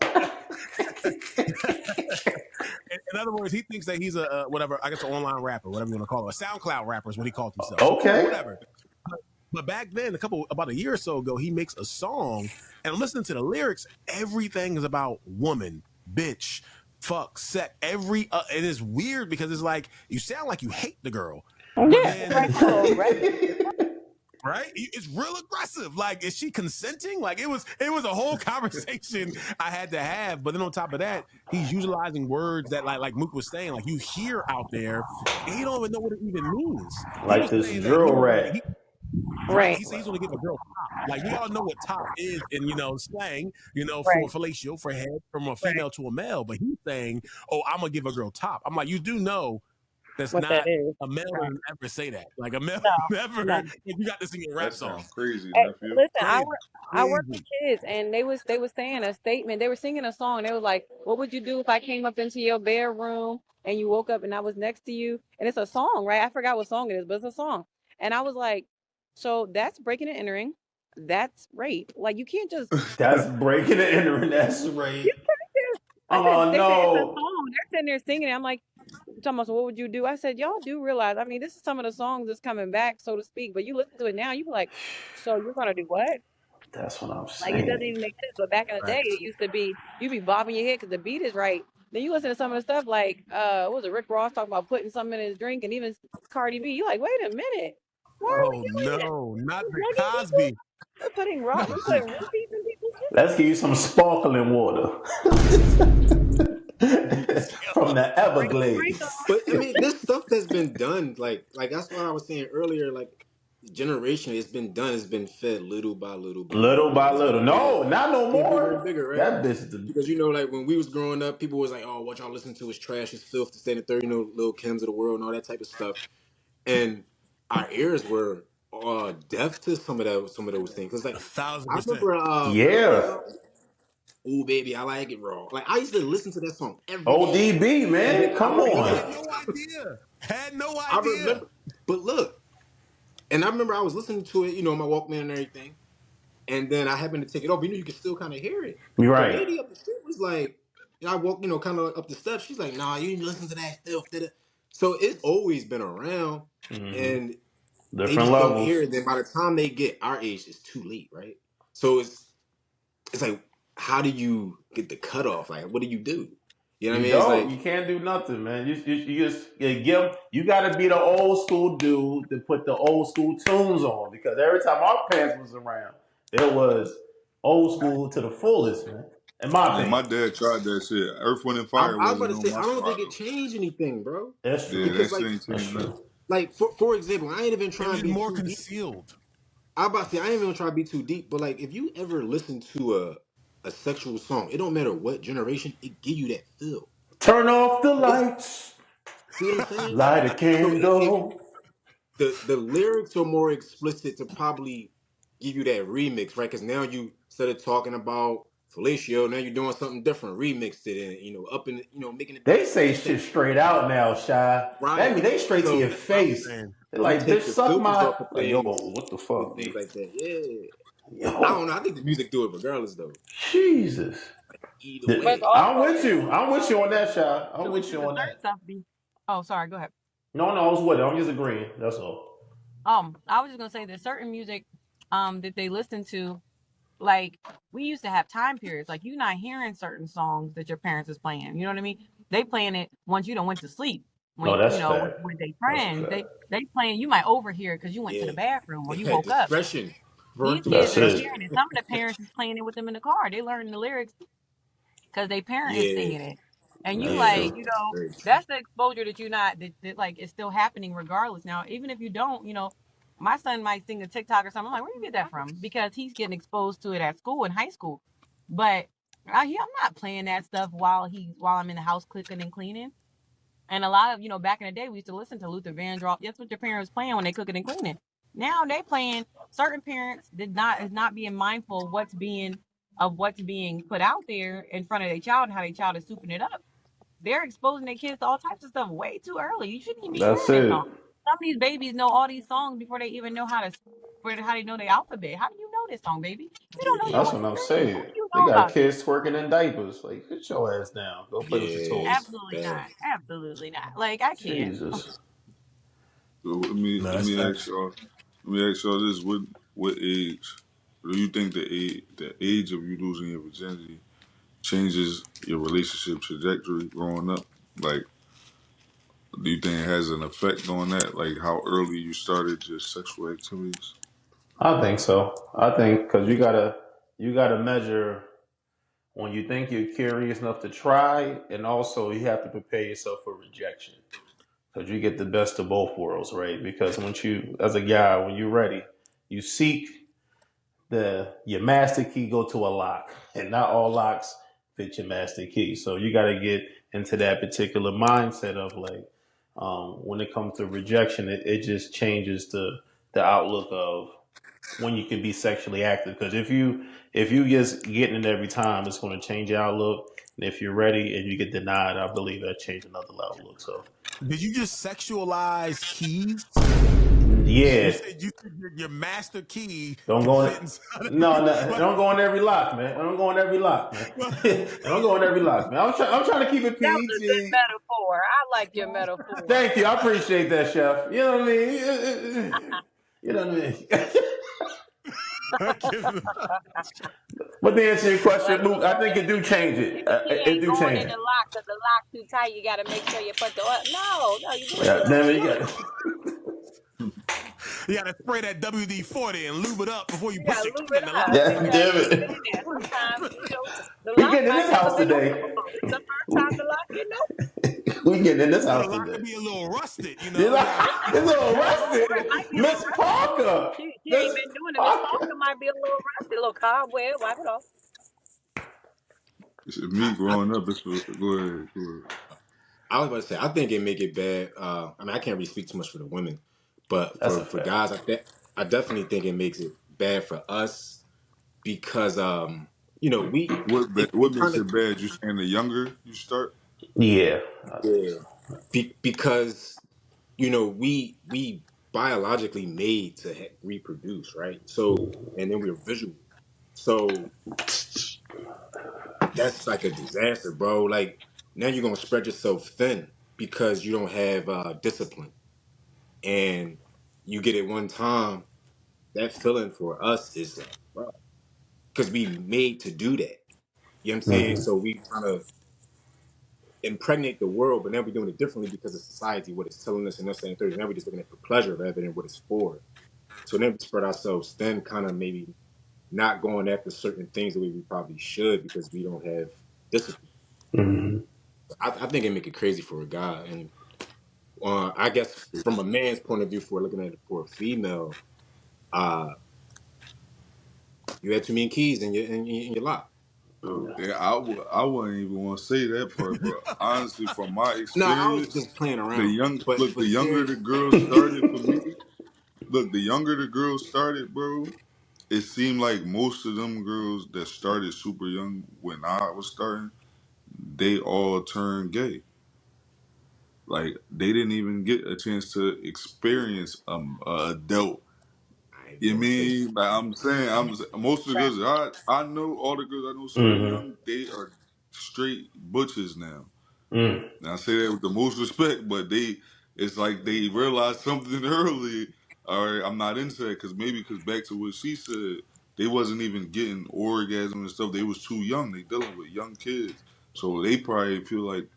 in other words, he thinks that he's a whatever, I guess an online rapper, whatever you want to call it. A SoundCloud rapper is what he calls himself. So Okay. cool, whatever. But back then, about a year or so ago, he makes a song, and I'm listening to the lyrics. Everything is about woman, bitch, fuck, sex. It is weird because it's like you sound like you hate the girl. Yeah, Right? It's real aggressive. Like, is she consenting? Like, it was a whole conversation I had to have. But then on top of that, he's utilizing words that like Mook was saying, like you hear out there, and you don't even know what it even means. Like this drill rat. Right. He said he's gonna give a girl top. Like we all know what top is in slang, for Right. fellatio, for head from a Right. female to a male. But he's saying, "Oh, I'm gonna give a girl top." I'm like, you do know that's What that not is. a male Right. doesn't ever say that. Like a male No. never. No. You got this in your That rap song. sounds crazy, Hey, nephew. listen, Crazy, I work with crazy. kids, and they was saying a statement. They were singing a song. They was like, "What would you do if I came up into your bedroom and you woke up and I was next to you?" And it's a song, right? I forgot what song it is, but it's a song. And I was like, "So that's breaking and entering. That's rape. Like you can't just." That's breaking and entering. That's right. I said, Oh they said it's a no. song. They're sitting there singing it. I'm like, talking about, so what would you do? I said, y'all do realize, I mean, this is some of the songs that's coming back, so to speak. But you listen to it now, you be like, so you're gonna do what? That's what I'm Like it doesn't saying. even make sense. But back in the day, it used to be you be bobbing your head because the beat is right. Then you listen to some of the stuff like what was it, Rick Ross talking about putting something in his drink, and even Cardi B. You like, wait a minute, why are we Oh doing this? no, not We're the drugging people. Cosby. We're putting roofies in people's Let's give you some sparkling water from the drinks. Everglades. But I mean, this stuff that's been done, like that's what I was saying earlier. Like generation, it's been done. It's been fed little by little by Little little, and by it's little. getting bigger, No, not no getting bigger more. and bigger, right? That bitch is the Because like when we was growing up, people was like, "Oh, what y'all listen to is trash, is filth, to stand in 30, little Kims of the world, and all that type of stuff." And our ears were deaf to some of those things. Cause A like thousand I percent. remember, what's that? yeah. "Ooh, baby, I like it raw." Like I used to listen to that song every day, ODB, and then man. I Come remember, Had on. no idea. Had no I idea. remember, but look, and I remember I was listening to it, my Walkman and everything, and then I happened to take it off. You could still kind of hear it. You're The right. lady up the street was like, I walked, kind of up the steps. She's like, "Nah, you need to listen to that filth." Da-da." So it's always been around, Hmm. and they Different just don't levels. hear it. Then by the time they get our age, it's too late, right? So it's like, how do you get the cutoff? Like, what do you do? You know what I You mean? It's don't. You like, can't do nothing, man. You just give. You got to be the old school dude to put the old school tunes on because every time our parents was around, it was old school to the fullest, man. In my Yeah, my opinion, dad tried that shit. Earth, Wind, and Fire I was about wasn't to on say, my I don't think spot it though. changed anything, bro. that's Yeah, true. that Because shit ain't That's changed nothing. true. like for example, I ain't even It trying was to just be more too deep. concealed. I about to say I ain't even trying to be too deep, but like if you ever listen to a sexual song, it don't matter what generation, it give you that feel. Turn off the It's lights, see what I'm saying? light a So if candle. the lyrics are more explicit to probably give you that remix, right? Because now you instead of talking about fellatio, now you're doing something different, remixed it, and up in making it They better, say that type shit of shit, straight out now, Shy. That right? mean they straight to So your That's what I'm face. saying. They're you like, bitch, take the suck filters my. off of Like, yo, things what the and fuck, things B? like that. Yeah, I don't know. Yo, I think the music do it regardless, though. Jesus. Either But it's way, I'm also with you. I'm with you on that, Shy. to I'm with listen you to on certain that. stuff. Be oh, sorry, go ahead. No, I was with it. I'm just agreeing. That's all. I was just gonna say that certain music, that they listen to, like we used to have time periods. Like you're not hearing certain songs that your parents is playing. You know what I mean? They playing it once you don't went to sleep. No, When that's with, fact. with their That's a friends, fact. they playing. You might overhear it because you went to the yeah, bathroom or they you had woke up. discretion, These parental kids That's ain't it. discretion. hearing it. Some of the parents is playing it with them in the car. They learning the lyrics because they parent is Yeah, singing it. And you That's yeah, like, true. very true. that's the exposure that you're not that like it's still happening regardless. Now, even if you don't, my son might sing a TikTok or something. I'm like, where you get that from? Because he's getting exposed to it at school in high school. But I'm not playing that stuff while I'm in the house cooking and cleaning. And a lot of, back in the day, we used to listen to Luther Vandross. That's what your parents playing when they cooking and cleaning. Now they playing. Certain parents is not being mindful of what's being put out there in front of their child and how their child is souping it up. They're exposing their kids to all types of stuff way too early. You shouldn't even be That's hearing this it. song. Some of these babies know all these songs before they even know how they know the alphabet. How do you know this song, baby? You don't know your That's one what two I'm three. What saying. do you They know got about this? kids twerking in diapers. Like, get your ass down. Go play with your Yeah, toys. it's Absolutely bad. not. Absolutely not. Like I can't. Jesus. So let me No, let that's me ask facts. y'all. Let me ask y'all this: what age do you think the age of you losing your virginity changes your relationship trajectory growing up? Like, do you think it has an effect on that? Like how early you started your sexual activities? I think so. I think because you gotta measure when you think you're curious enough to try, and also you have to prepare yourself for rejection because you get the best of both worlds, right? Because once you, as a guy, when you're ready, you seek your master key go to a lock, and not all locks fit your master key. So you got to get into that particular mindset of like, when it comes to rejection, it just changes the outlook of when you can be sexually active. Because if you just getting it every time, it's going to change your outlook. And if you're ready and you get denied, I believe that change another outlook. So Did you just sexualize keys? You yeah, said your master key don't can go in. fit inside of No, you. no, don't go in every lock, man. Don't go in every lock, man. Don't go in every lock, man. I'm trying to keep it That was a good PG. metaphor. I like your metaphor. Thank you. I appreciate that, chef. You know what I mean? You know what I mean? But to answer your Like question, you Luke, I said, think it do change it. the key It ain't do going in change the it. lock because the lock too tight. You got to make sure you put the oil. No, you do it Yeah, with damn your it, you tongue. got. You got to spray that WD-40 and lube it up before you You got put to your lube key it in the up. lock. Yeah, You got to damn keep it it. in there. Sometimes, the We lock getting in might this never house been opened today. before. This is the first time the lock been opened. We getting in this You know, house the lock today. could be a little rusted, you You know. know, You gotta, it's a little It rusted. might be a Miss little rusty. Parker. She Miss ain't been doing it. Miss Parker. Parker might be a little rusty, a little cobweb. Wipe it off. It's me growing up. Go ahead. Go ahead. I was about to say, I think it make it bad. I mean, I can't really speak too much for the women, but That's a for fact. guys, I definitely think it makes it bad for us because we What it makes kind of it bad? You saying the younger you start? Yeah. yeah because we biologically made to reproduce, right? So and then we're visual, so that's like a disaster, bro. Like now you're gonna spread yourself thin because you don't have discipline, and you get it one time. That feeling for us is like, bro, because we made to do that. You know what I'm saying? Mm-hmm. So we trying to impregnate the world, but now we're doing it differently because of society, what it's telling us and us saying third. Now we're just looking at it for pleasure rather than what it's for. So then we spread ourselves thin, kind of maybe not going after certain things the way we probably should because we don't have discipline. Mm-hmm. I think it make it crazy for a guy, and I guess from a man's point of view, for looking at it for a female, uh, you had too many keys in your lock. Yeah, I wouldn't even want to say that part, but honestly, from my No, I was experience, just playing around, the but younger the serious. girls started for me. Look, the younger the girls started, bro. It seemed like most of them girls that started super young when I was starting, they all turned gay. Like they didn't even get a chance to experience a adult. I ain't You gonna say mean? Like most of the girls I know, all the girls I know started Mm-hmm. young. They are straight butches now. Mm. Now I say that with the most respect, but it's like they realized something early. All right, I'm not into that because back to what she said, they wasn't even getting orgasm and stuff. They was too young. They dealing with young kids, so they probably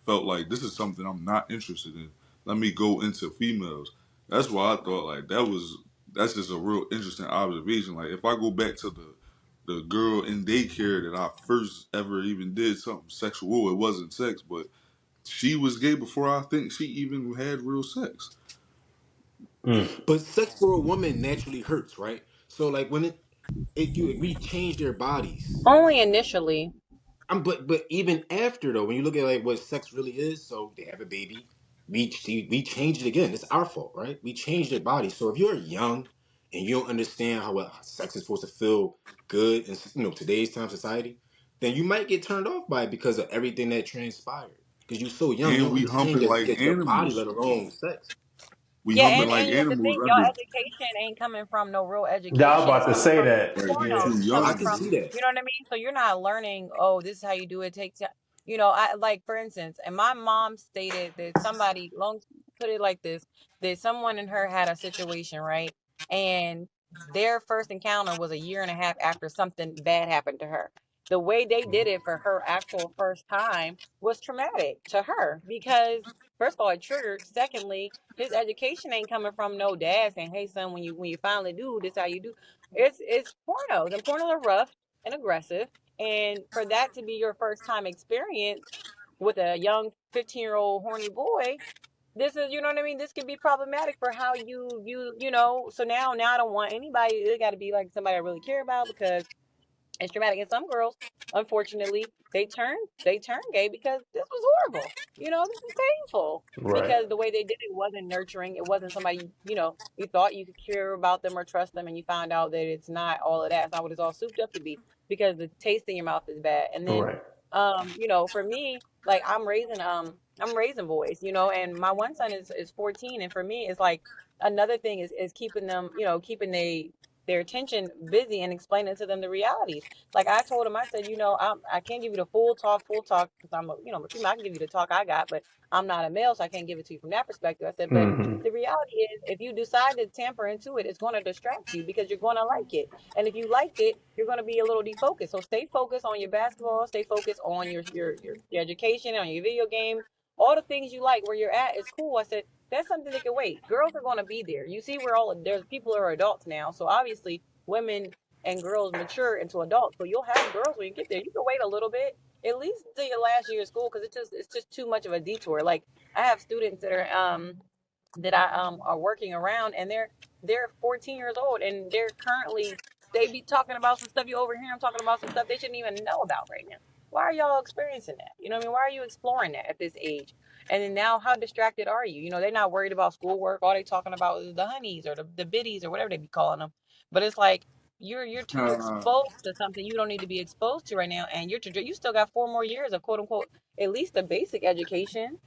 felt like this is something I'm not interested in. Let me go into females. That's why I thought like that's just a real interesting observation. Like if I go back to the girl in daycare that I first ever even did something sexual, it wasn't sex, but she was gay before I think she even had real sex. Mm. but sex for a woman naturally hurts, right? So like when we change their bodies. Only initially. But even after though, when you look at like what sex really is, so they have a baby, we change it again. It's our fault, right? We change their body. So if you're young and you don't understand how sex is supposed to feel good in today's time society, then you might get turned off by it because of everything that transpired. Because you're so young, you And don't we understand humping like your body, animals. let alone sex. We Yeah, humping and like the animals thing, your under education ain't coming from no real Yeah, I was education. It's about to coming say from that. like we pornos. Yeah. too It's I coming young, can from, see bro. that. you know what I mean? So you're not learning, oh, this is how you do it. Takes, I like, for instance, and my mom stated that somebody, long put it like this, that someone in her had a situation, right? And their first encounter was a year and a half after something bad happened to her. The way they did it for her actual first time was traumatic to her because, first of all, it triggered. Secondly, his education ain't coming from no dad saying, "Hey, son, when you finally do this, how you do." It's pornos, and pornos are rough and aggressive. And for that to be your first time experience with a young 15-year-old horny boy, this is, you know what I mean? This could be problematic for how you know. So now I don't want anybody. It got to be like somebody I really care about because it's traumatic. And some girls, unfortunately, they turn gay because this was horrible. You know, this is painful Right. because the way they did it wasn't nurturing. It wasn't somebody, you know, you thought you could care about them or trust them, and you found out that it's not all of that. It's not what it's all souped up to be because the taste in your mouth is bad. And then, Right. you know, for me, like I'm raising boys, you know, and my one son is 14, and for me, it's like another thing is keeping them, you know, keeping their attention busy and explaining to them the realities. Like I told him, I said, you know, I can't give you the full talk because I'm a, you know, I'm a female. I can give you the talk I got, but I'm not a male, so I can't give it to you from that perspective. I said, but Hmm. the reality is, if you decide to tamper into it, it's going to distract you because you're going to like it. And if you like it, you're going to be a little defocused. So stay focused on your basketball, stay focused on your education, on your video games, all the things you like. Where you're at is cool. I said, that's something that can wait. Girls are going to be there. You see, there's people who are adults now, so obviously women and girls mature into adults. So you'll have girls when you get there. You can wait a little bit, at least until your last year of school, because it's just too much of a detour. Like I have students that I are working around, and they're 14 years old, and they be talking about some stuff you overhear them talking about some stuff they shouldn't even know about right now. Why are y'all experiencing that? You know what I mean? Why are you exploring that at this age? And then now, how distracted are you? You know, they're not worried about schoolwork. All they talking about is the honeys or the biddies or whatever they be calling them. But it's like you're too exposed to something you don't need to be exposed to right now, and you still got 4 more years of quote unquote at least a basic education.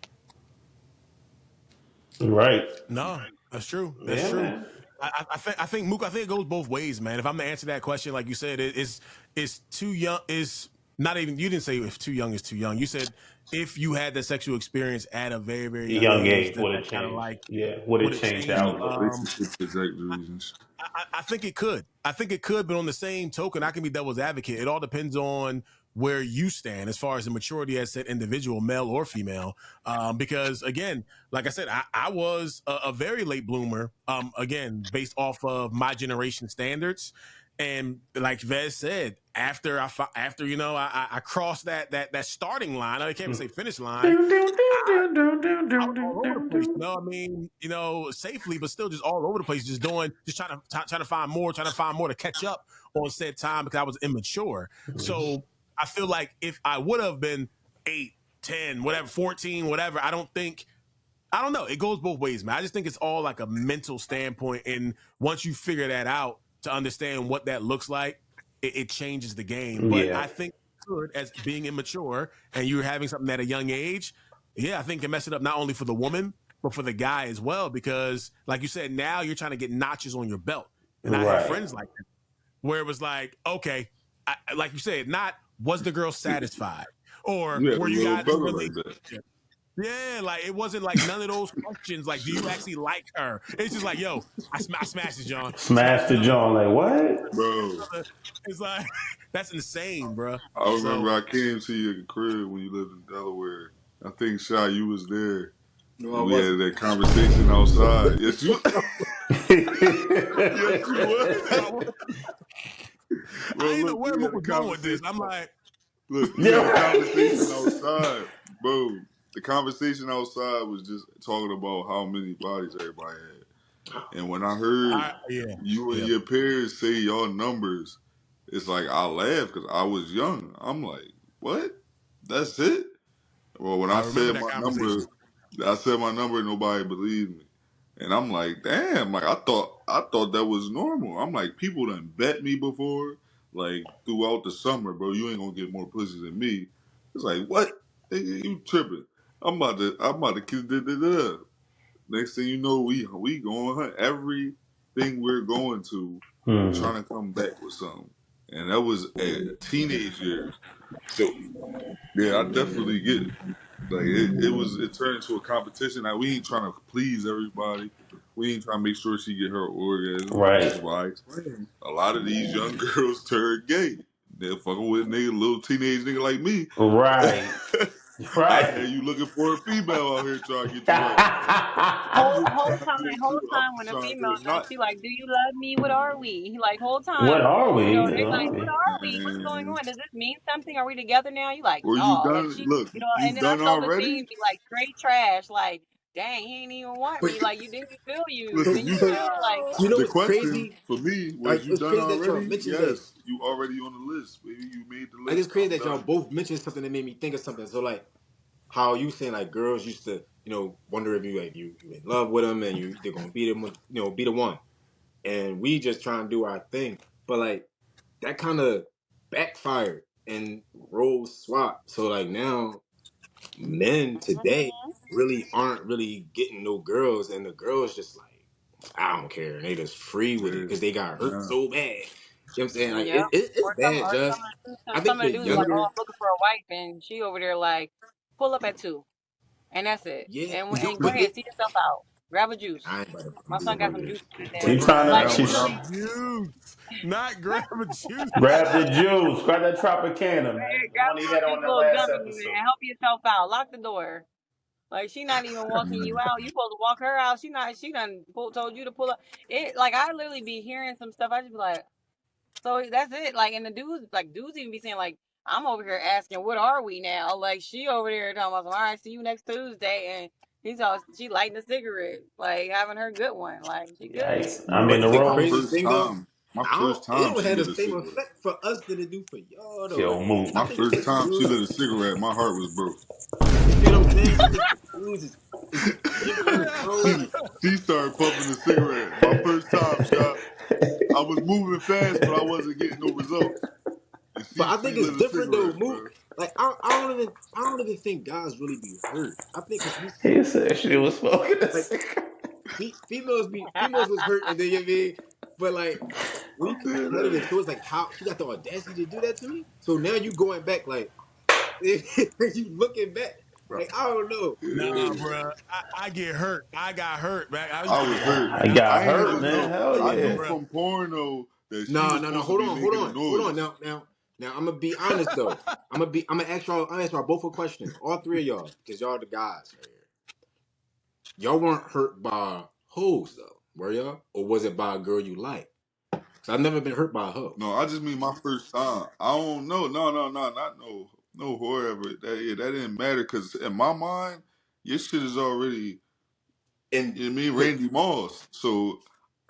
Right. No, that's true. That's Yeah, true. man. I think Mook, I think it goes both ways, man. If I'm to answer that question, like you said, it's too young. Is not even, you didn't say if too young is too young. You said if you had the sexual experience at a very very young Young age, age does would that have kind of changed. like Yeah, would would have it changed the change? Yeah, outlook. relationship exact reasons. I think it could. I think it could, but on the same token, I can be devil's advocate. It all depends on where you stand as far as the maturity as said individual, male or female. Because again, like I said, I was a very late bloomer. Again, based off of my generation standards, and like Vez said, after you know I crossed that starting line. I can't even say finish line. I was all over the place. You know, I mean, you know, safely, but still just all over the place, just trying to find more, to catch up on said time because I was immature. So I feel like if I would have been 8, 10, whatever, 14, whatever, I don't know. It goes both ways, man. I just think it's all like a mental standpoint. And once you figure that out to understand what that looks like, it changes the game. But Yeah. I think good as being immature and you're having something at a young age, yeah, I think can mess it up not only for the woman, but for the guy as well. Because like you said, now you're trying to get notches on your belt. And I had Right. friends like that where it was like, okay, like you said, not was the girl satisfied or You had a were you little guys in a brother like that. relationship? Yeah, like it wasn't like none of those questions. Like, do you actually like her? It's just like, yo, I smashed it, John. Smashed Smashed the another. joint like what? Bro, It's like that's insane, bro. I remember So I came to your crib when you lived in Delaware. I think Shy, you was there. No, I And we had wasn't. that conversation outside. Yes, you yes, you was. I Bro, didn't know look, where we Mook had a was going with this. conversation. I'm like, Look, we had a conversation Yeah. outside. Bro, the conversation outside was just talking about how many bodies everybody had. And when I heard yeah, you and yeah. your peers say your numbers, it's like I laughed because I was young. I'm like, what? That's it? Well, when I remember that conversation. I said my number, and nobody believed me. And I'm like, damn, like I thought that was normal. I'm like, people done bet me before, like throughout the summer, bro. You ain't gonna get more pussy than me. It's like, what? Nigga, you tripping? I'm about to kiss. Next thing you know, we going hunt everything we're going to, Hmm. trying to come back with something. And that was at teenage years. So yeah, I definitely get it. Like it turned into a competition. Like we ain't trying to please everybody. We ain't trying to make sure she get her orgasm, which is Right. why I explained a lot of these young girls turn gay. They're fucking with nigga, little teenage nigga like me. Right. I Right. had you looking for a female out here trying to get you right. I'm Whole just whole trying to time, get whole you. I'm time just when a trying to female get a does, knot. she like, do you love me? What are we? He like, whole What time, are you we? know, What they are like, what we? are we? What's going And on? Does this mean something? Are we together now? You like, or you no, like done? she, Look, you know, you and then our done self esteem already? be like straight trash, like dang, he ain't even want But me. Like, you didn't feel used, Listen, and you so still like, you know the what's question crazy? for me was Like you it's done crazy that y'all already? mentioned that. Yes, you already on the list, baby. You made the Like it's list. crazy I'm that y'all done. both mentioned something that made me think of something. So like how you saying like girls used to, wonder if you in love with them and they're gonna beat them, be the one. And we just trying to do our thing. But like that kind of backfired and roles swap. So like now men today mhm, really aren't really getting no girls, and the girls just like I don't care, and they just free with it Yeah, because they got hurt nah. so bad. You know what I'm saying? Like yeah. it's bad, Or Just I some think of the the dudes are like, oh, younger, I'm looking for a wife, and she over there like, pull up at 2, and that's it. yeah, And go but ahead, see yourself out. Grab a juice. I ain't about to My do son got all some this. juice for the But day. She trying Like, to. Now it's when She I'm really, Juice, not grab a juice. grab the juice. Grab that Tropicana, man. hey, The grab one a he little had on juice, the little last gummy, episode. and help yourself out. Lock the door. Like, she not even walking you out. You supposed to walk her out. She done told you to pull up. It, like, I literally be hearing some stuff. I just be like, so that's it. Like, and the dudes even be saying, like, I'm over here asking, what are we now? Like, she over there talking about, all right, see you next Tuesday. And she lighting a cigarette, like, having her good one. Like, she good. Yikes! I mean, but the the my crazy roles. first thing though, time, my I don't. first It time don't she have the lit a same cigarette. effect for us than it do for y'all though. Kill Like Moot. I My think for first time she dudes, lit a cigarette, my heart was broke. you see what I'm saying? I think for dudes it's different, bro. She she started puffing the cigarette. My first time shot. I was moving fast, but I wasn't getting no results. And But I she think it's lit a different though. cigarette, Mook, bro. like I don't even think guys really be hurt. I think because we He so said she was smoking a like cigarette. females was hurt, and then you know what I mean. But like we I'm dead competitive, ass. so it's like how she got the audacity to do that to me. So now you going back like you looking back like I don't know. Nah, Yeah. bro. I get hurt. I got hurt, man. I used I to was get hurt, hurt. man. I got I ain't hurt, even man. know. Hell I knew yeah. Bro. from porno that she No, was no, no. supposed to Hold be on, hold making a on, hold on. noise. Now, I'm gonna be honest though. I'm gonna ask y'all. I'm gonna ask y'all both a question. All three of y'all, because y'all the guys right here. Y'all weren't hurt by hoes though, were y'all? Or was it by a girl you like? Cause I've never been hurt by a hoe. No, I just mean my first time. I don't know. No, not no whoever. That didn't matter because in my mind, your shit is already. And You know what I mean, but Randy Moss. So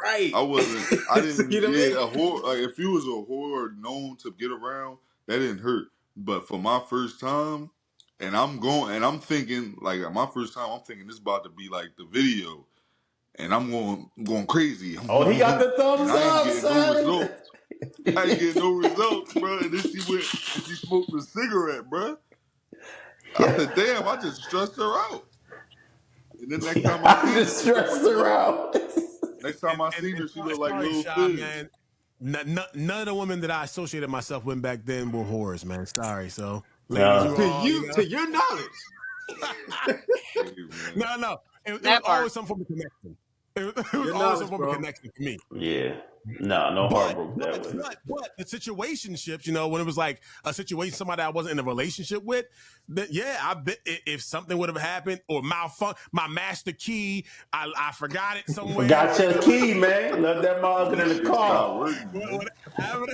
right, I wasn't. I so, didn't. you know what I mean? Yeah, a whore. Like if you was a whore known to get around, that didn't hurt. But for my first time, and I'm thinking like my first time, I'm thinking this about to be like the video, and I'm going crazy, Oh, he got the and thumbs I ain't up, getting no son. results. I ain't getting no results, bro. And then she went and she smoked a cigarette, bro. I Yeah. said, damn, I just stressed her out. And then next time I I seen her, just she looked stressed like her little. out. Next time I And seen her, she looked like sorry, little Shy, Fizz. man. None of the women that I associated myself with back then were whores, man. Sorry. So, ladies, you No. To all, you you, know. to your knowledge, Hey, man. No. It was That part. always some form of connection. It was your always some knowledge, form of bro. connection for me. Yeah. No But heartbroke but that way. but the situationships, when it was like a situation, somebody I wasn't in a relationship with, that yeah, I bet if something would have happened or my master key, I forgot it somewhere, Forgot your key, man. Left that motherfucker This in the shit stopped car. working, man. however,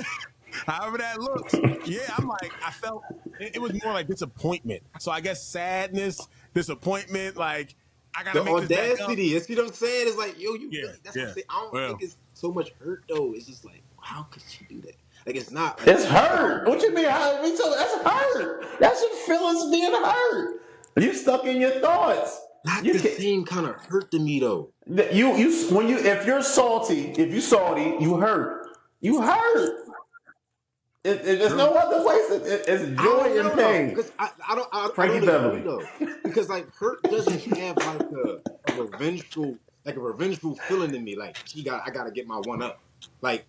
however that looks, yeah, I'm like I felt it was more like disappointment. So I guess sadness, disappointment, like I got to The make this back up. audacity. You see what I'm saying? It's like, yo, you Yeah, really. That's what I'm yeah. saying. I don't think Well, it's so much hurt though. It's just like, how could she do that? Like, it's not like It's oh, hurt. What you mean? That's hurt. That's your feelings being hurt. You stuck in your thoughts. not You the can't. same kind of hurt to me though. If you're salty, if you salty, you hurt. You hurt. There's True. no other place. It's I don't joy and know though, pain. because I Frankie don't agree Beverly. though, because like hurt doesn't have like a revengeful feeling in me. Like I gotta get my one up. Like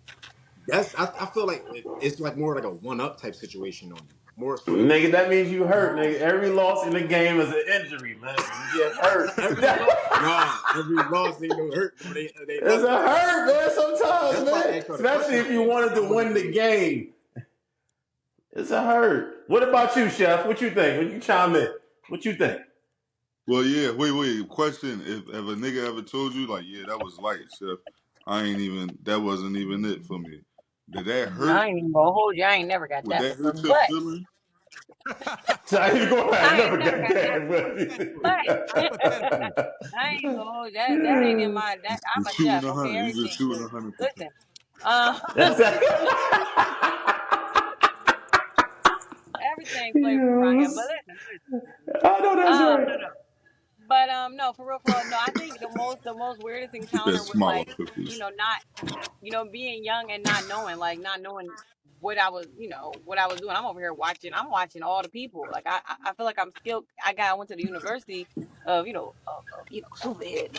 I feel like it's like more like a one up type situation on you, more so than Nigga, that means you hurt, nah, nigga. Every loss in the game is an injury, man. You get hurt. every loss. Nah, every loss ain't no hurt. No, they It's nothing. a hurt, man, sometimes, That's why I man. asked y'all the Especially question if like you that, because wanted I to want to win the know. game. It's a hurt. What about you, Chef? What you think? When you chime in, what you think? Well, yeah, wait. Question: If a nigga ever told you like, yeah, that was light, chef, that wasn't even it for me. Did that hurt? I ain't even gonna hold you. I ain't never got Would that that hurt before. your But feeling? So I ain't gonna lie, I I ain't never never got got that far. Hypothetically. But I ain't gonna hold that ain't in my that You're I'm a shooting chef, a okay? hundred. You just Everything shooting good. 100%. Listen, uh, That's it. everything flavorful around here. But Yes. listen. I know that's No, right. no. But no, for real, for real. No, I think the most weirdest Get that encounter was smile like, off your face. not being young and not knowing what I was, what I was doing. I'm over here watching. I'm watching all the people. Like I feel like I'm skilled. I went to the university of Suvid,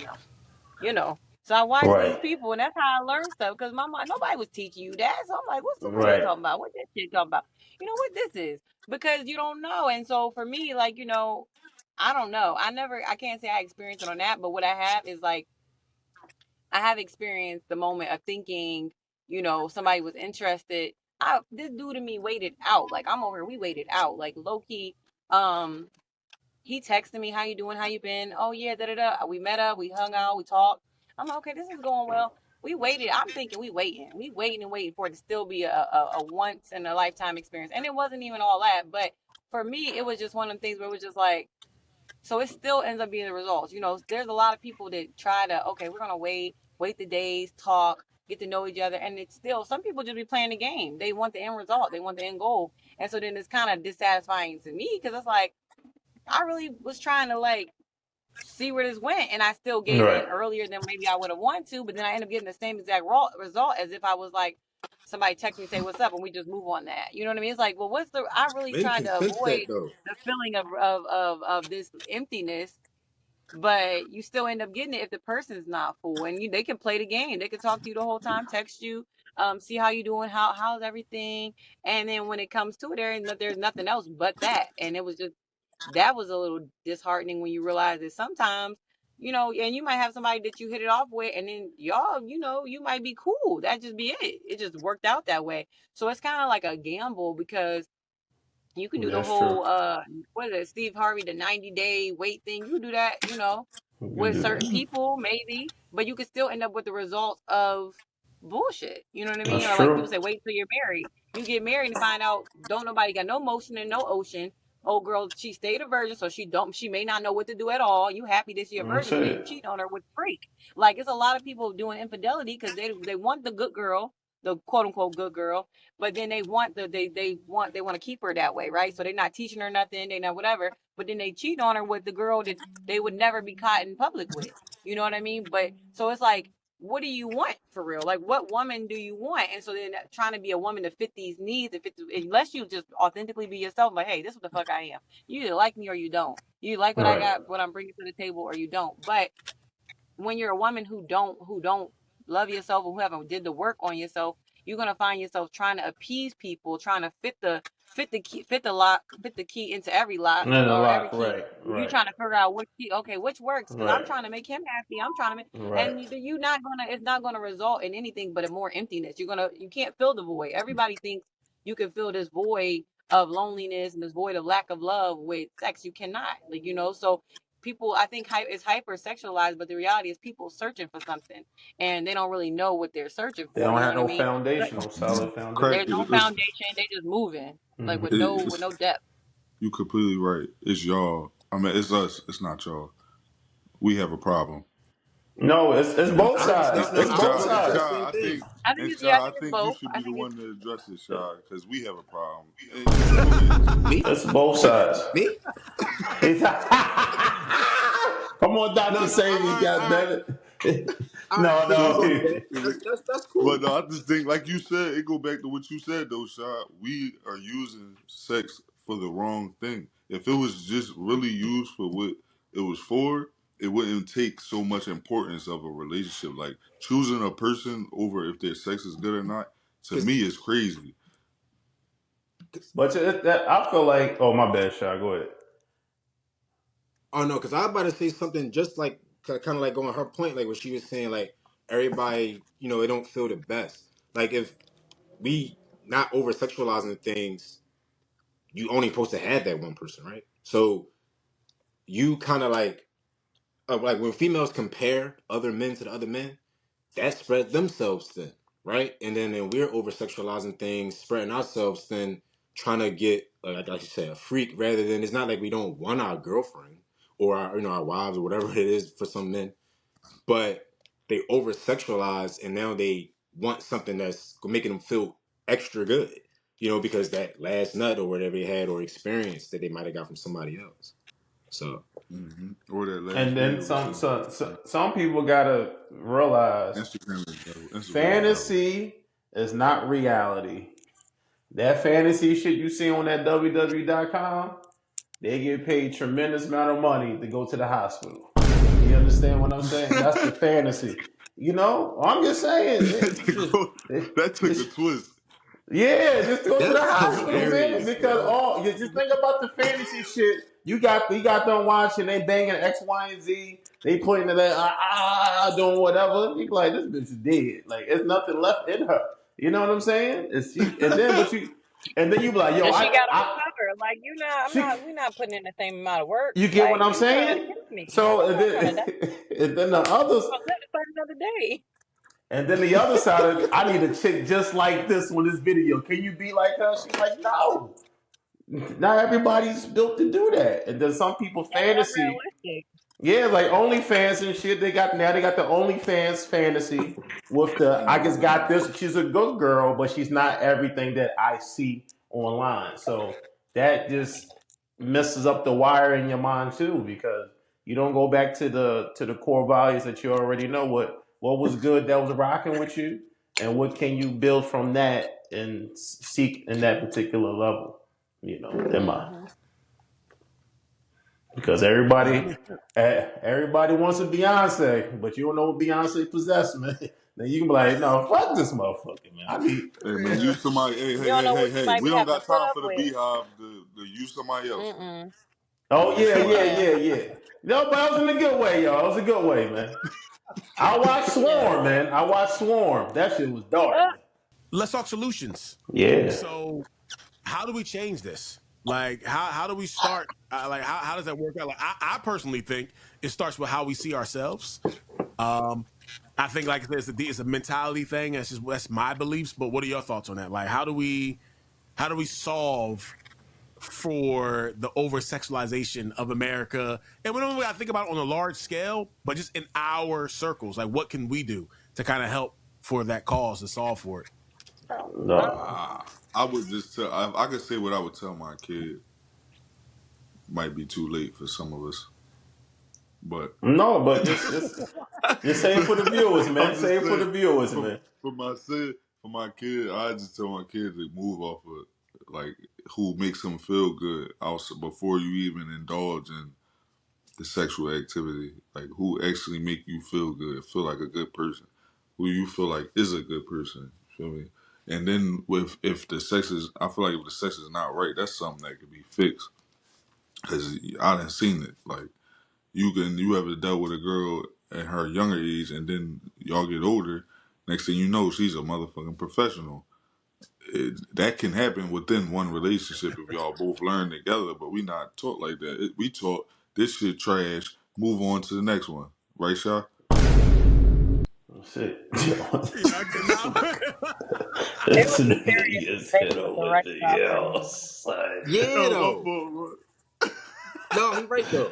So I watched these Right. people, and that's how I learned stuff. Because my mom, nobody was teaching you that. So I'm like, what's Suvid Right. talking about? What this shit talking about? You know what this is? Because you don't know. And so for me, like, I don't know. I can't say I experienced it on that, but what I have is like I have experienced the moment of thinking, somebody was interested. This dude and me waited out. Like I'm over here, we waited out. Like low key. Um, he texted me, "How you doing? How you been?" "Oh yeah, da da da." We met up, we hung out, we talked. I'm like, okay, this is going well. We waited. I'm thinking we waiting and waiting for it to still be a once in a lifetime experience, and it wasn't even all that. But for me, it was just one of the things where it was just like, so it still ends up being the results. There's a lot of people that try to, okay, we're gonna wait the days, talk, get to know each other, and it's still some people just be playing the game. They want the end result, they want the end goal, and so then it's kind of dissatisfying to me because it's like I really was trying to like see where this went, and I still gave Right. in earlier than maybe I would have wanted to, but then I end up getting the same exact result as if I was like somebody text me say what's up and we just move on that. You know what I mean? It's like, well, I really But you tried can to sense that avoid though. the feeling of this emptiness, but you still end up getting it if the person's not full, and they can play the game. They can talk to you the whole time, text you, see how you doing, how's everything, and then when it comes to it, there's nothing else but that, and it was just that was a little disheartening when you realize that sometimes, and you might have somebody that you hit it off with, and then y'all, you might be cool. That just be it. It just worked out that way. So it's kind of like a gamble because you can do the That's true. whole what is it, Steve Harvey, the 90-day wait thing. You can do that, You can with do certain that. people, maybe, but you could still end up with the results of bullshit. You know what I mean? That's Or like people true. say, wait till you're married. You get married and find out don't nobody got no motion and no ocean. Old girl, she stayed a virgin, so she may not know what to do at all. You happy this year That's virgin, but then you it. cheat on her with freak. Like it's a lot of people doing infidelity because they want the good girl, the quote unquote good girl, but then they want they want to keep her that way, right? So they're not teaching her nothing, they not whatever, but then they cheat on her with the girl that they would never be caught in public with. You know what I mean? But so it's like, what do you want for real? Like, what woman do you want? And so then trying to be a woman to fit these needs, unless you just authentically be yourself, like, hey, this is what the fuck I am. You either like me or you don't. You like what I Right. got, what I'm bringing to the table, or you don't. But when you're a woman who don't love yourself or who haven't did the work on yourself, you're gonna find yourself trying to appease people, trying to fit the key into every lock, And then the or every lock. key. Right. You Right. trying to figure out which key, okay, which works, because I'm Right. trying to make him happy. I'm trying to make, Right. and it's not gonna result in anything but a more emptiness. You can't fill the void. Everybody thinks you can fill this void of loneliness and this void of lack of love with sex. You cannot, like, so people, I think, is hyper sexualized, but the reality is people searching for something and they don't really know what they're searching They for. don't You know have what I no mean? But foundation, no solid Crack there's foundation. no it. foundation. They just moving like with Hmm. no It's depth. you completely right. It's y'all. I mean, it's us. It's not y'all. We have a problem. No, it's And both No, sides. no, It's and I was both about to say the sides. same thing. I think it's You both. should I be the think it's one to address it, Shy, because we have a problem. Go ahead, T. Me? It's both sides. Me? Come on, No, Doctor no. Save me, All right, goddammit. all right. No, So you So, go, no. Fat. That's but cool. no, I just think, like you said, it go back to what you said, though, Shy. We are using sex for the wrong thing. If it was just really used for what it was for, it wouldn't take so much importance of a relationship. Like choosing a person over if their sex is good or not, to Cause, me, is crazy. But I feel like, oh, my bad, Shy. Go ahead. oh no, because I was about to say something just like kind of like on her point, like what she was saying, like everybody, they don't feel the best. Like if we not over sexualizing things, you only supposed to have that one person, right? So you kind of like when females compare other men to the other men, that spreads themselves thin, right? And then we're over sexualizing things, spreading ourselves thin, trying to get, like you said, a freak, rather than, it's not like we don't want our girlfriend or our, our wives or whatever it is for some men, but they over sexualize and now they want something that's making them feel extra good, because that last nut or whatever they had or experience that they might have got from somebody else. So Or that last And then video we seen on some people gotta realize Instagram is devil. Instagram is devil. fantasy is not reality. That fantasy shit you see on that www.com, they get paid tremendous amount of money to go to the hospital. You understand what I'm saying? That's the fantasy. I'm just saying. That took a twist. Yeah, just go to the that's hospital, man. hilarious, Because yo. you just think about the fantasy shit. You got them watching, they banging X, Y, and Z. They putting it doing whatever. You like, this bitch is dead. Like, there's nothing left in her. You know what I'm saying? And then you be like, yo, And she got all covered. Like we're not putting in the same amount of work. you get what Like I'm you trying to saying? tempt me. So I'm not trying to die. and then the others, I'll let it find another day. and then the other side of, I need a chick just like this on this video. Can you be like her? She's like, no. Not everybody's built to do that. And then some people That's fantasy. unrealistic. Yeah, like OnlyFans and shit. They got the OnlyFans fantasy with the I just got this. She's a good girl, but she's not everything that I see online. So that just messes up the wire in your mind too, because you don't go back to the core values that you already know what was good that was rocking with you, and what can you build from that and seek in that particular level. In my Mm-hmm. because everybody wants a Beyonce, but you don't know what Beyonce possesses, man. Then you can be like, no, fuck this motherfucker, man. I need. Hey man, use somebody. Hey, You hey, don't hey, know hey, what you hey. might We be don't having to got put time up for the with. beehive to use somebody else. Mm-mm. Oh yeah, yeah, Yeah. yeah, yeah. No, but it was in a good way, y'all. It was a good way, man. I watched Yeah. Swarm, man. I watched Swarm. That shit was dark, man. Let's talk solutions. Yeah. So, how do we change this? Like, how do we start? Like, how does that work out? Like, I personally think it starts with how we see ourselves. I think, like I said, it's a mentality thing. That's my beliefs. But what are your thoughts on that? Like, how do we solve for the over sexualization of America? And we don't really think about it on a large scale, but just in our circles. Like, what can we do to kind of help for that cause to solve for it? No. I would just tell. I could say what I would tell my kid. Might be too late for some of us, but No, but just say it for the viewers, man. I'm Say just it for saying the viewers, for man. for my son, for my kid. I just tell my kid to move off of like who makes him feel good. Also, before you even indulge in the sexual activity, like who actually make you feel good, feel like a good person, who you feel like is a good person. Feel me? And then if the sex is, I feel like if the sex is not right, that's something that could be fixed. Cause I done seen it. Like you ever dealt with a girl at her younger age, and then y'all get older. Next thing you know, she's a motherfucking professional. That can happen within one relationship if y'all both learn together. But we not taught like that. We taught this shit trash. Move on to the next one, right, Sha? Shit. It This would be nigga very is hit entertaining with on the with right the option. yells. Like, Yeah, Oh, my though. fault, bro. No, he's right though.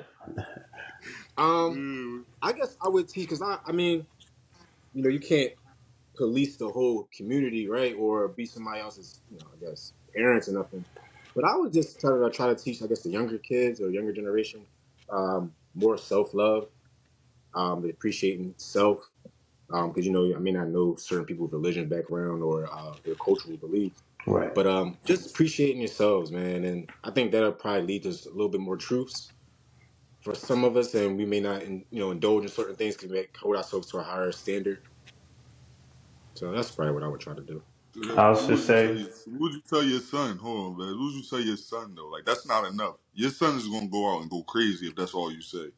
I guess I would teach because I mean, you can't police the whole community, right? Or be somebody else's, I guess parents or nothing. But I would just try to teach, I guess, the younger kids or younger generation, more self love, appreciating self. Because I may not know certain people's religion background or their cultural beliefs, right. but just appreciating yourselves, man. And I think that'll probably lead to a little bit more truths for some of us, and we may not, indulge in certain things because we hold ourselves to a higher standard. So that's probably what I would try to do. I What was just would you tell say, your What would you tell your son? Hold on, man. What would you tell your son though? Like that's not enough. Your son is gonna go out and go crazy if that's all you say.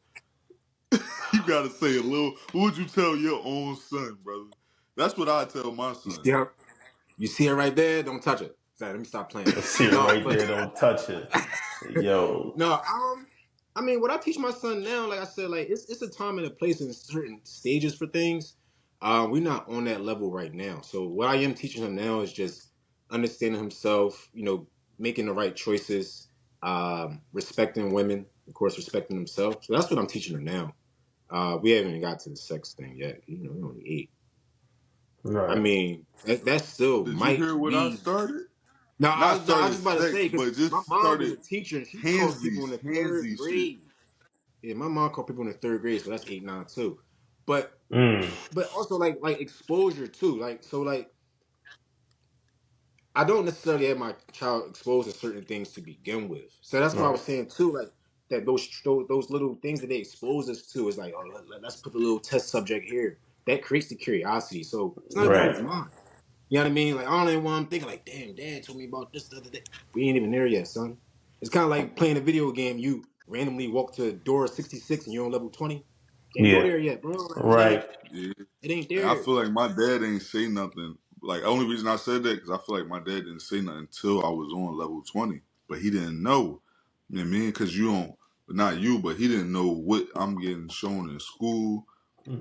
You gotta say a little. What would you tell your own son, brother? That's what I tell my You son. see her, you see her right there. Don't touch it. Sorry, let me stop playing. see it No, right but there, don't touch it. Yo. no. I mean, what I teach my son now, like I said, like it's a time and a place and certain stages for things. We're not on that level right now. So what I am teaching him now is just understanding himself. making the right choices, respecting women, of course, respecting themselves. So that's what I'm teaching her now. We haven't even got to the sex thing yet. You know, we're only 8. I Right. mean, that still Did you might hear what I be. started? Now, Not I was started just about to sex, say because but my just mom was started a teacher and she taught people in handsies, the third handsy shit. grade. Yeah, my mom caught people in the third grade, so that's 8, 9 too. But Mm. also like exposure too. Like so like I don't necessarily have my child exposed to certain things to begin with. So that's why I Right. was saying too, like that those little things that they expose us to is like, oh, let's put a little test subject here. That creates the curiosity. So it's not even on Right. his mind. You know what I mean? Like I don't even want him thinking like, damn, dad told me about this the other day. We ain't even there yet, son. It's kind of like playing a video game. You randomly walk to door 66 and you're on level 20. Can't go Yeah. there yet, bro. Like, it's Right. like Yeah. it ain't And I there. feel like my dad ain't say nothing. Like, only reason I said that because I feel like my dad didn't say nothing until I was on level 20. But he didn't know. You know what I mean? Because you don't, not you, but he didn't know what I'm getting shown in school,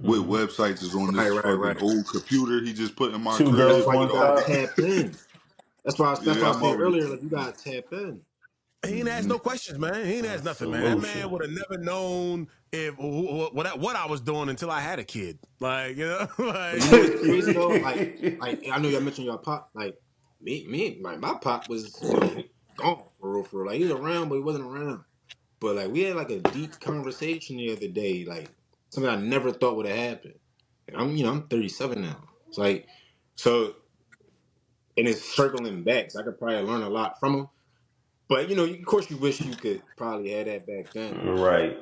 what Mm-hmm. websites is on Right, this right, fucking right. old computer he just put in my Two That's crib girls, why you one with all gotta the. cup. tap in. That's why I Yeah, was I'm saying already. earlier, like you gotta tap in. He ain't asked Mm-hmm. no questions, man. He ain't asked nothing, man. That man Solution. would have never known if what I was doing until I had a kid. Like, you know, But you like know what's crazy though? Like I know y'all mentioned your pop. Like my pop was gone for real. Like he was around, but he wasn't around. But like we had like a deep conversation the other day, like something I never thought would have happened. And I'm 37 now. It's like so, and it's circling back. So I could probably learn a lot from him. But of course, you wish you could probably have that back then. Right.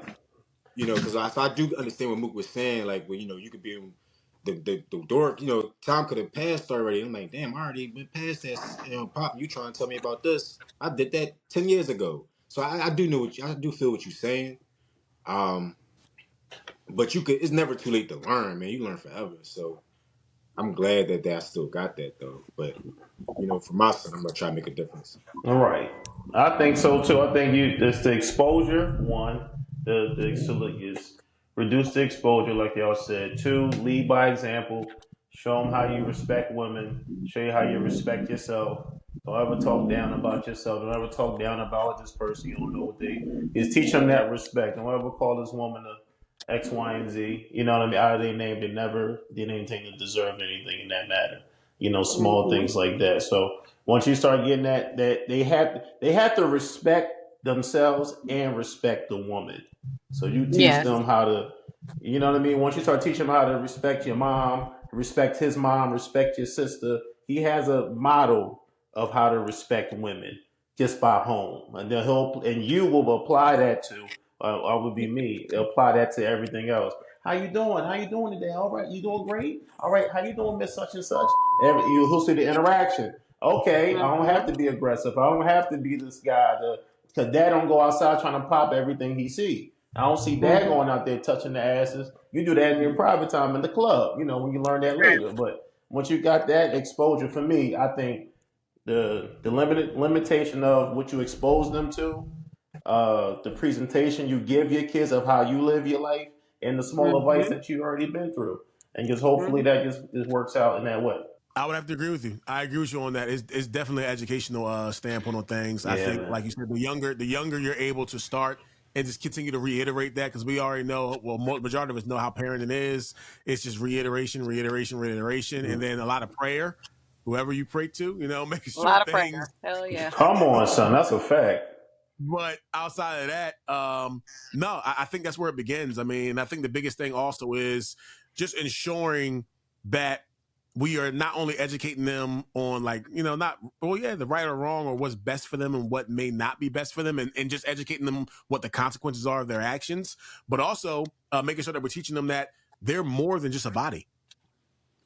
Because I do understand what Mook was saying. Like, well, you could be in the door. Time could have passed already. I'm like, damn, I already went past that. Pop, you trying to tell me about this? I did that 10 years ago. So I do know I do feel what you're saying. Um, but you could. It's never too late to learn, man. You learn forever. So I'm glad that I still got that though. But for my son, I'm gonna try to make a difference. All right. I think so too. I think it's the exposure. One, the is reduce the exposure, like y'all said. Two, lead by example. Show them how you respect women. Show you how you respect yourself. Don't ever talk down about yourself. Don't ever talk down about this person. You don't know what they is. Teach them that respect. Don't ever call this woman a X, Y, and Z. You know what I mean? Out of their name, they never did anything to deserve anything in that matter. Small Mm-hmm. things like that. So once you start getting that they have to respect themselves and respect the woman. So you teach Yes. them how to, you know what I mean. Once you start teaching them how to respect your mom, respect his mom, respect your sister, he has a model of how to respect women just by home, and then you will apply that to. Or would be me. Apply that to everything else. How you doing? How you doing today? All right, you doing great. All right, how you doing, Miss Such and Such? He'll see the interaction. Okay, I don't have Mm-hmm. to be aggressive. I don't have to be this guy because dad don't go outside trying to pop everything he see. I don't see dad Mm-hmm. going out there touching the asses. You do that in your private time in the club, when you learn that Right. later. But once you got that exposure, for me, I think the limitation of what you expose them to, the presentation you give your kids of how you live your life, and the small advice Mm-hmm. that you already been through, and just hopefully Mm-hmm. that just works out in that way. I would have to agree with you. I agree with you on that. It's definitely an educational standpoint on things. I Yeah, think, man. like you said, the younger you're able to start and just continue to reiterate that because we already know. Well, majority of us know how parenting is. It's just reiteration, reiteration, reiteration, and then a lot of prayer. Whoever you pray to, making A sure lot of things. prayer. Hell yeah. Come on, son. That's a fact. But outside of that, no, I think that's where it begins. I mean, I think the biggest thing also is just ensuring that we are not only educating them on not the right or wrong or what's best for them and what may not be best for them, and just educating them what the consequences are of their actions, but also making sure that we're teaching them that they're more than just a body.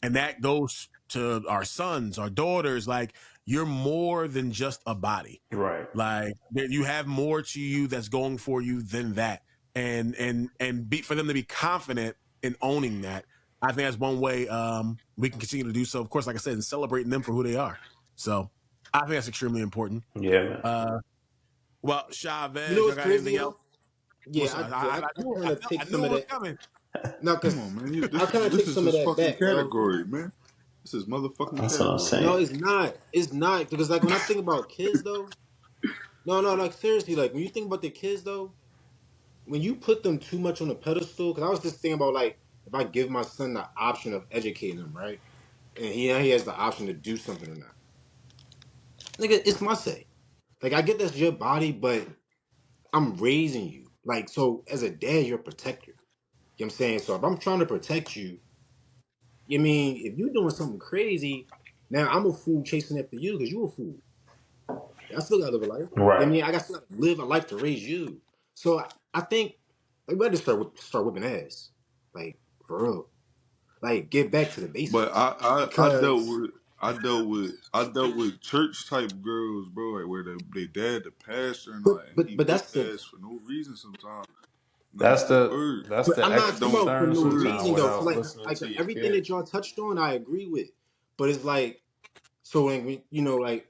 And that goes to our sons, our daughters. Like, you're more than just a body. Right. Like, you have more to you that's going for you than that. And be for them to be confident in owning that. I think that's one way we can continue to do so. Of course, like I said, and celebrating them for who they are. So I think that's extremely important. Yeah, man. Well, You know Chavez, y'all what's got crazy anything else? though? What's Yeah, up? I kind of I take knew some it of was that. coming. No, Come because on, man. I kind of This take is some of his that fucking back, yo. category, man. This is motherfucking That's what I'm category. No, saying. it's not. It's not because like when I think about kids though. No, like seriously, like when you think about the kids though, when you put them too much on a pedestal, because I was just thinking about like if I give my son the option of educating him, right, and he has the option to do something or not, nigga, it's my say. Like I get that's your body, but I'm raising you. Like so, as a dad, you're a protector. You know what I'm saying? So if I'm trying to protect you, you mean if you're doing something crazy, now I'm a fool chasing after you because you a fool. I still gotta live a life. You know what I Right. mean? I got to live a life to raise you. So I think like, we better start whipping ass. Like, for real. Like, get back to the But basics. I dealt Because, with I dealt with church type girls, bro, like where they dad the pastor and all that, and he but whoop that's the, ass for no reason sometimes. That's Nah, the word. that's but the I'm not That talking don't about for concern no word. sometimes reason, though. So, without like, listening to your everything that kid. y'all touched on, I agree with. But it's like, so when we, like,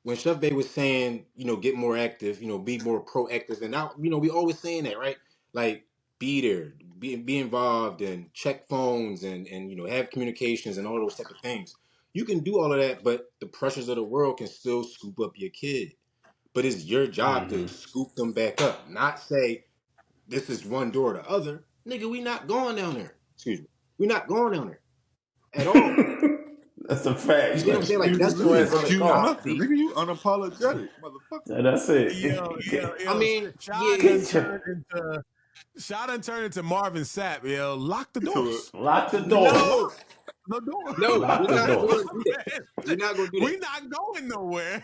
when Chef Bay was saying, get more active, be more proactive, and now, we always saying that, right? Like, be there, be involved, and check phones, and have communications and all those type of things. You can do all of that, but the pressures of the world can still scoop up your kid. But it's your job to Hmm. scoop them back up, not say this is one door or the other. Nigga, we not going down there. Excuse me, we not going down there at all. That's a You fact. see what I'm saying? Like Excuse that's the just You choice of my the excuse car. job, nothing, B. nigga. You unapologetic, motherfucker. And that's Yo, it. I mean, Sean yeah. done turned into Marvin Sapp. Yo, lock the What? doors. Lock the door. No, Lock the door. no, Lock we're the not door. going to do that. We're not going to do that. We not going nowhere.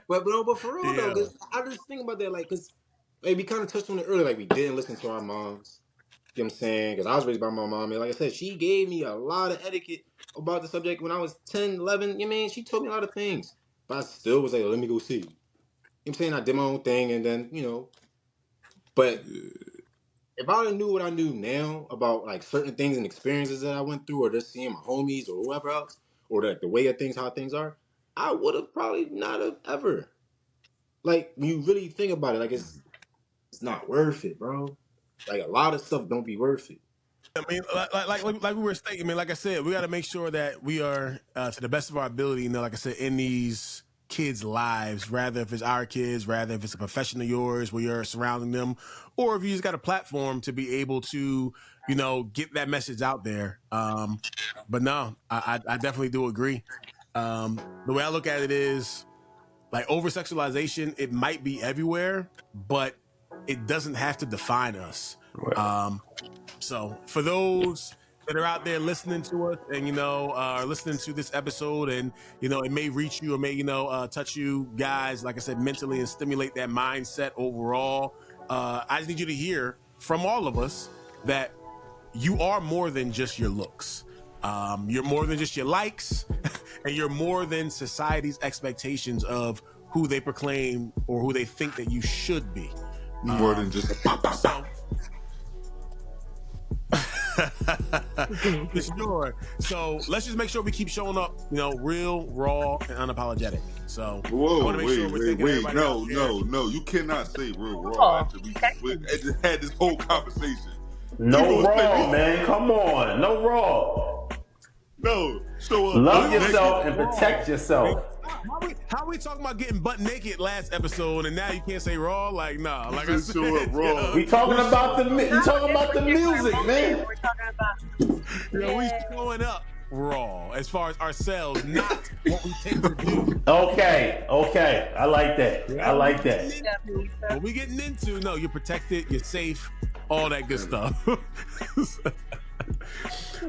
But for real though, Yeah. because I just think about that, like, because like, we kind of touched on it earlier, like we didn't listen to our moms. You know what I'm saying? Because I was raised by my mom, and like I said, she gave me a lot of etiquette about the subject when I was 10, 11. You know what I mean? She told me a lot of things, but I still was like, let me go see. You know what I'm saying? I did my own thing, and then but if I knew what I knew now about like certain things and experiences that I went through, or just seeing my homies or whoever else, or like the way of things, how things are, I would have probably not have ever. Like when you really think about it, like it's not worth it, bro. Like a lot of stuff don't be worth it. I mean, like we were stating, I mean, like I said, we got to make sure that we are, to the best of our ability, like I said, in these kids' lives, rather if it's our kids, rather if it's a profession of yours where you're surrounding them, or if you just got a platform to be able to, get that message out there. But no, I definitely do agree. The way I look at it is like over sexualization, it might be everywhere, but it doesn't have to define us. Right. So for those that are out there listening to us and are listening to this episode and it may reach you or may touch you guys, like I said, mentally, and stimulate that mindset overall, I just need you to hear from all of us that you are more than just your looks. You're more than just your likes, and you're more than society's expectations of who they proclaim or who they think that you should be. More than just a pop, pop, So pop. for sure. So let's just make sure we keep showing up, real, raw, and unapologetic. So I Whoa, want to make sure we're thinking wait. everybody out there. No. You cannot say real raw Oh, after we just had this whole conversation. You No gonna say raw, man. Come on. No raw. no? Show up Love butt yourself naked. and protect yourself. How we talking about getting butt naked last episode and now you can't say raw? Like, nah. Like I Just said, show up raw. We talking about the music, man. we're talking about. we showing up raw as far as ourselves, not what we tend to do. Okay. I like that. I like that. What we getting into? No, you're protected, you're safe, all that good stuff.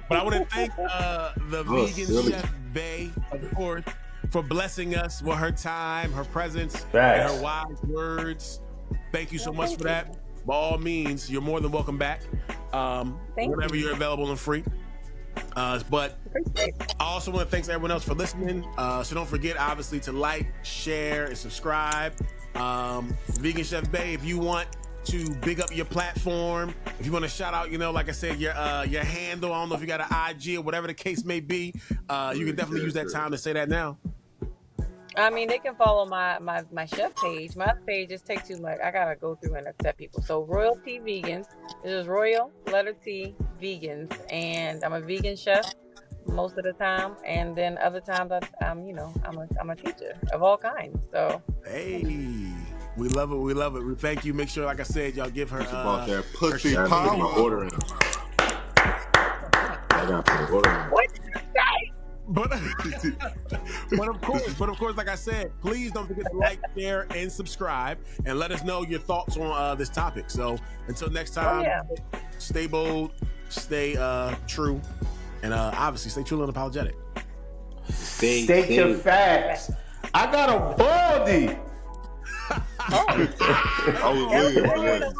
But I want to thank the vegan silly. chef Bay, of course, for blessing us with her time, her presence, Facts. and her wise words. Thank you so much for that. By all means, you're more than welcome back. Whenever you're available and free. But I also want to thank everyone else for listening. So don't forget, obviously, to like, share, and subscribe. Vegan Chef Bay, if you want to big up your platform, if you want to shout out, like I said, your handle, I don't know if you got an IG or whatever the case may be, you can definitely use that time to say that now. I mean, they can follow my chef page. My page just takes too much. I gotta go through and accept people. So Royalty Vegans. This is Royal letter T Vegans, and I'm a vegan chef. most of the time, and then other times I'm a teacher of all kinds. So hey, we love it. We love it. We thank you. Make sure, like I said, y'all give her It's about that pussy I gotta put my power. order in. I gotta put the order in. what did you say? But of course, like I said, please don't forget to like, share, and subscribe, and let us know your thoughts on this topic. So until next time, stay bold, stay true, and obviously stay true and unapologetic. State your facts. I got a baldy. I was waiting for that.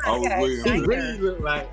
I was waiting for He that. really looked like